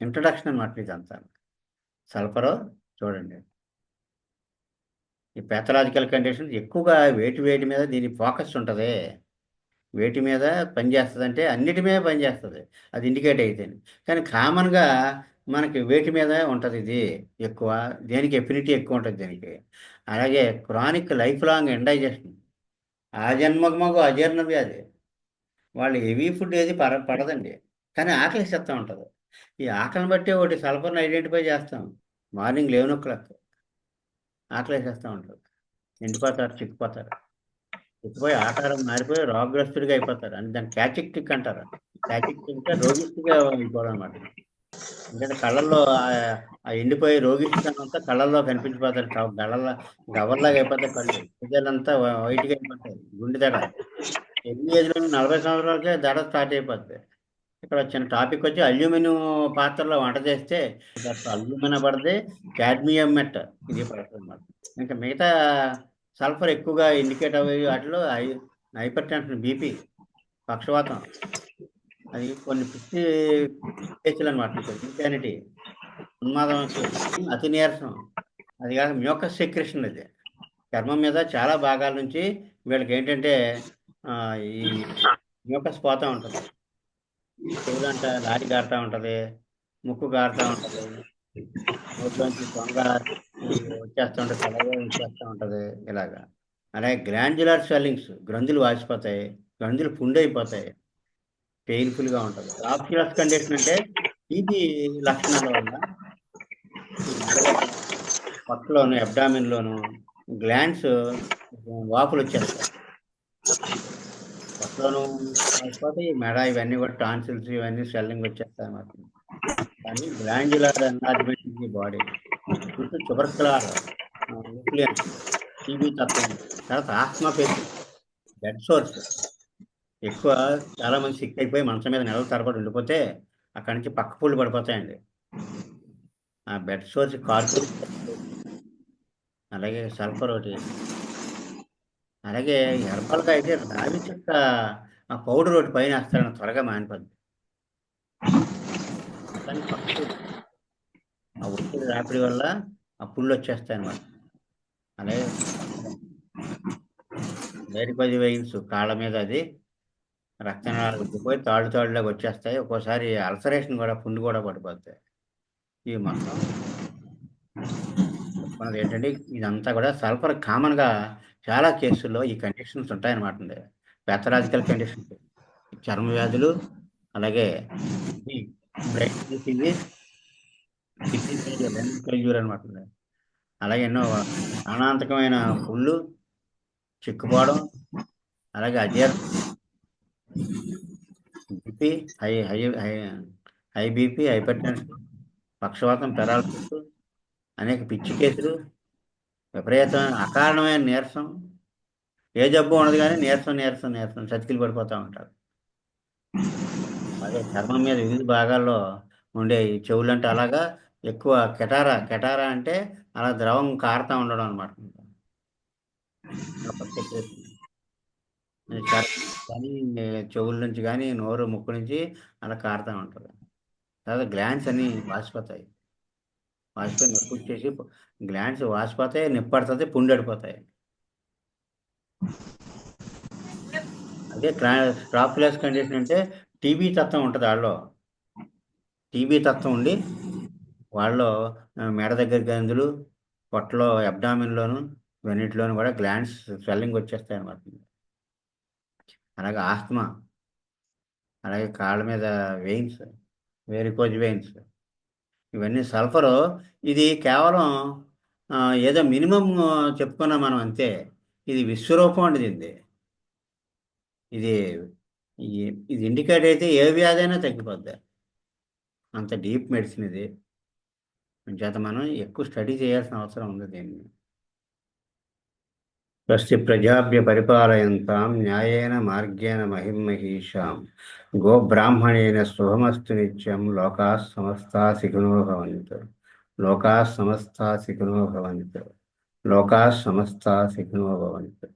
ఇంట్రడక్షన్ అనమాట ఇదంతా. సల్ఫరు చూడండి. ఈ ప్యాథలాజికల్ కండిషన్ ఎక్కువగా వేటి మీద దీని ఫోకస్ ఉంటుంది. వేటి మీద పనిచేస్తుంది అంటే అన్నిటి మీద పనిచేస్తుంది, అది ఇండికేట్ అయితే. కానీ కామన్గా మనకి వేటి మీద ఉంటుంది ఇది ఎక్కువ, దేనికి ఎఫినిటీ ఎక్కువ ఉంటుంది దీనికి. అలాగే క్రానిక్ లైఫ్ లాంగ్ ఇండైజెషన్, ఆ జన్మకు అజీర్ణ వ్యాధి, వాళ్ళు హెవీ ఫుడ్ ఏది పడదండి, కానీ ఆకలి చెప్తా ఉంటుంది. ఈ ఆకలిని బట్టి ఒకటి సల్ఫర్ని ఐడెంటిఫై చేస్తాం. మార్నింగ్ 11 o'clock ఆకలి వేసేస్తూ ఉంటుంది, ఎండిపోతారు, చిక్కిపోతారు, చిక్కిపోయి ఆకారం మారిపోయి రోగగ్రస్తుడిగా అయిపోతారు. అంటే దాన్ని క్యాచిక్టిక్ అంటారు. క్యాచిక్టిక్ అంటే రోగిష్టిగా అయిపోవడం అనమాట. ఎందుకంటే కళ్ళల్లో ఆ ఎండిపోయి రోగిష్టితనం అంతా కళ్ళల్లో కనిపించిపోతారు, గవర్లాగా అయిపోతాయి కళ్ళు, ఇదేనంతా వైట్గా అయిపోతాయి, గుండె దడ. ఎన్ని ఏజ్లో 40 సంవత్సరాలకే దడ స్టార్ట్ అయిపోద్ది. ఇక్కడ చిన్న టాపిక్ వచ్చి అల్యూమినియం పాత్రలో వంట చేస్తే అల్యూమినియం పడితే క్యాడ్మియం మెట్ ఇది పడుతుంది అన్నమాట. ఇంకా మిగతా సల్ఫర్ ఎక్కువగా ఇండికేట్ అయ్యే వాటిలో హైపర్ టెన్షన్, బీపీ, పక్షవాతం, అది కొన్ని పిచ్చి కేసులు అనమాట. ఇన్సానిటీ, ఉన్మాదం, అతి నీరసం, అది కాక మ్యూకస్ సెక్రెషన్. అది చర్మం మీద చాలా భాగాల నుంచి వీళ్ళకి ఏంటంటే ఈ మ్యూకస్ పోతూ ఉంటుంది. చెవులంట లారీ గారుతూ ఉంటుంది, ముక్కు గారుతూ ఉంటుంది, నోట్లోంచి దొంగ వచ్చేస్తూ ఉంటుంది, తలగా వచ్చేస్తూ ఉంటుంది ఇలాగా. అలాగే గ్లాండ్యులర్ స్వెల్లింగ్స్, గ్రంథులు వాసిపోతాయి, గ్రంథులు పుండైపోతాయి, పెయిన్ఫుల్గా ఉంటుంది. రాఫ్యులస్ కండిషన్ అంటే టీబీ లక్షణాల వల్ల పక్కలోను అబ్డామిన్లోను గ్లాండ్స్ వాపులు వచ్చేస్తాయి. పక్కలోను వాసిపోతే మెడ ఇవన్నీ కూడా టాన్సిల్స్ ఇవన్నీ స్వెల్లింగ్ వచ్చేస్తాయి అన్నమాట. కానీ glandular enlargement in the body, tubercular TB తత్వం. తర్వాత ఆస్మా పేషెంట్, బ్లడ్ సోర్స్ ఎక్కువ, చాలా మంది సిక్ అయిపోయి మంచం మీద నెలల తరబడి ఉండిపోతే అక్కడి నుంచి పక్క పూలు పడిపోతాయండి. ఆ బెడ్ సోర్స్ కార్బన్, అలాగే సల్ఫర్ ఒకటి. అలాగే హెర్బల్గా అయితే రావి చెక్క ఆ పౌడర్ ఒకటి పైన వేస్తారని త్వరగా మానిపోద్ది. కానీ ఆ ఒత్తిడి రాపిడి వల్ల ఆ పుళ్ళు వచ్చేస్తాయి అన్నమాట. అలాగే వేరుపది వెయిన్స్ కాళ్ళ మీద అది రక్తనాళాలు ఉబ్బిపోయి తాళ్ళులాగా వచ్చేస్తాయి. ఒక్కోసారి అల్సరేషన్ కూడా, పుండు కూడా పడిపోతాయి. ఇవి మొత్తం మనది ఏంటంటే ఇదంతా కూడా సల్ఫర్ కామన్గా చాలా కేసుల్లో ఈ కండిషన్స్ ఉంటాయన్నమాట. ప్యాథలాజికల్ కండిషన్స్, చర్మ వ్యాధులు, అలాగే బ్రెయిన్ డిసీజ్, కిడ్నీ ఫెయిల్యూర్ అనమాట. అలాగే ఎన్నో ప్రాణాంతకమైన పుళ్ళు, చిక్కుపోవడం, అలాగే అజీర్ణ, BP, high high high high BP, hypertension, పక్షవాతం, పెరాలసిస్, అనేక పిచ్చి కేసులు, విపరీతమైన అకారణమైన నీరసం, ఏ జబ్బు ఉండదు కానీ నీరసం నీరసం నీరసం చతికిలు పడిపోతూ ఉంటారు. అదే చర్మం మీద వివిధ భాగాల్లో ఉండే ఈ చెవులంటే అలాగా ఎక్కువ కెటారా అంటే అలా ద్రవం కారుతూ ఉండడం అనమాట. కానీ చెవుల నుంచి కానీ నోరు, ముక్కు నుంచి అలా కారుతూ ఉంటుంది. తర్వాత గ్లాండ్స్ అన్నీ వాసిపోతాయి, వాసిపోయి నొప్పి వచ్చేసి గ్లాండ్స్ వాసిపోతాయి, నొప్పి పడుతుంది, పుండెడిపోతాయి. అదే ట్రాఫ్యులస్ కండిషన్ అంటే టీబీ తత్వం ఉంటుంది వాళ్ళలో. టీబీ తత్వం ఉండి వాళ్ళలో మెడ దగ్గర గందులు, పొట్టలో అబ్డామిన్లోను ఇవన్నిటిలోనూ కూడా గ్లాండ్స్ స్వెల్లింగ్ వచ్చేస్తాయి అన్నమాట. అలాగే ఆస్తమా, అలాగే కాళ్ళ మీద వెయిన్స్, వేరికోజ్ వెయిన్స్, ఇవన్నీ సల్ఫరు. ఇది కేవలం ఏదో మినిమం చెప్పుకున్నాం మనం అంతే. ఇది విశ్వరూపం అండి దీనిది. ఇది ఇది ఇండికేట్ అయితే ఏ వ్యాధి అయినా తగ్గిపోద్ది, అంత డీప్ మెడిసిన్ ఇది. చేత మనం ఎక్కువ స్టడీ చేయాల్సిన అవసరం ఉంది దీన్ని. స్వస్తి ప్రజాభ్య పరిపాలయంతాం న్యాయేన మార్గేణ మహిమహీషాం గోబ్రాహ్మణేన శుభమస్తు నిత్యం. లోకా సమస్తా సుఖినో భవంతు. లోకా సమస్తా సుఖినో భవంతు. లోకా సమస్తా సుఖినో భవంతు.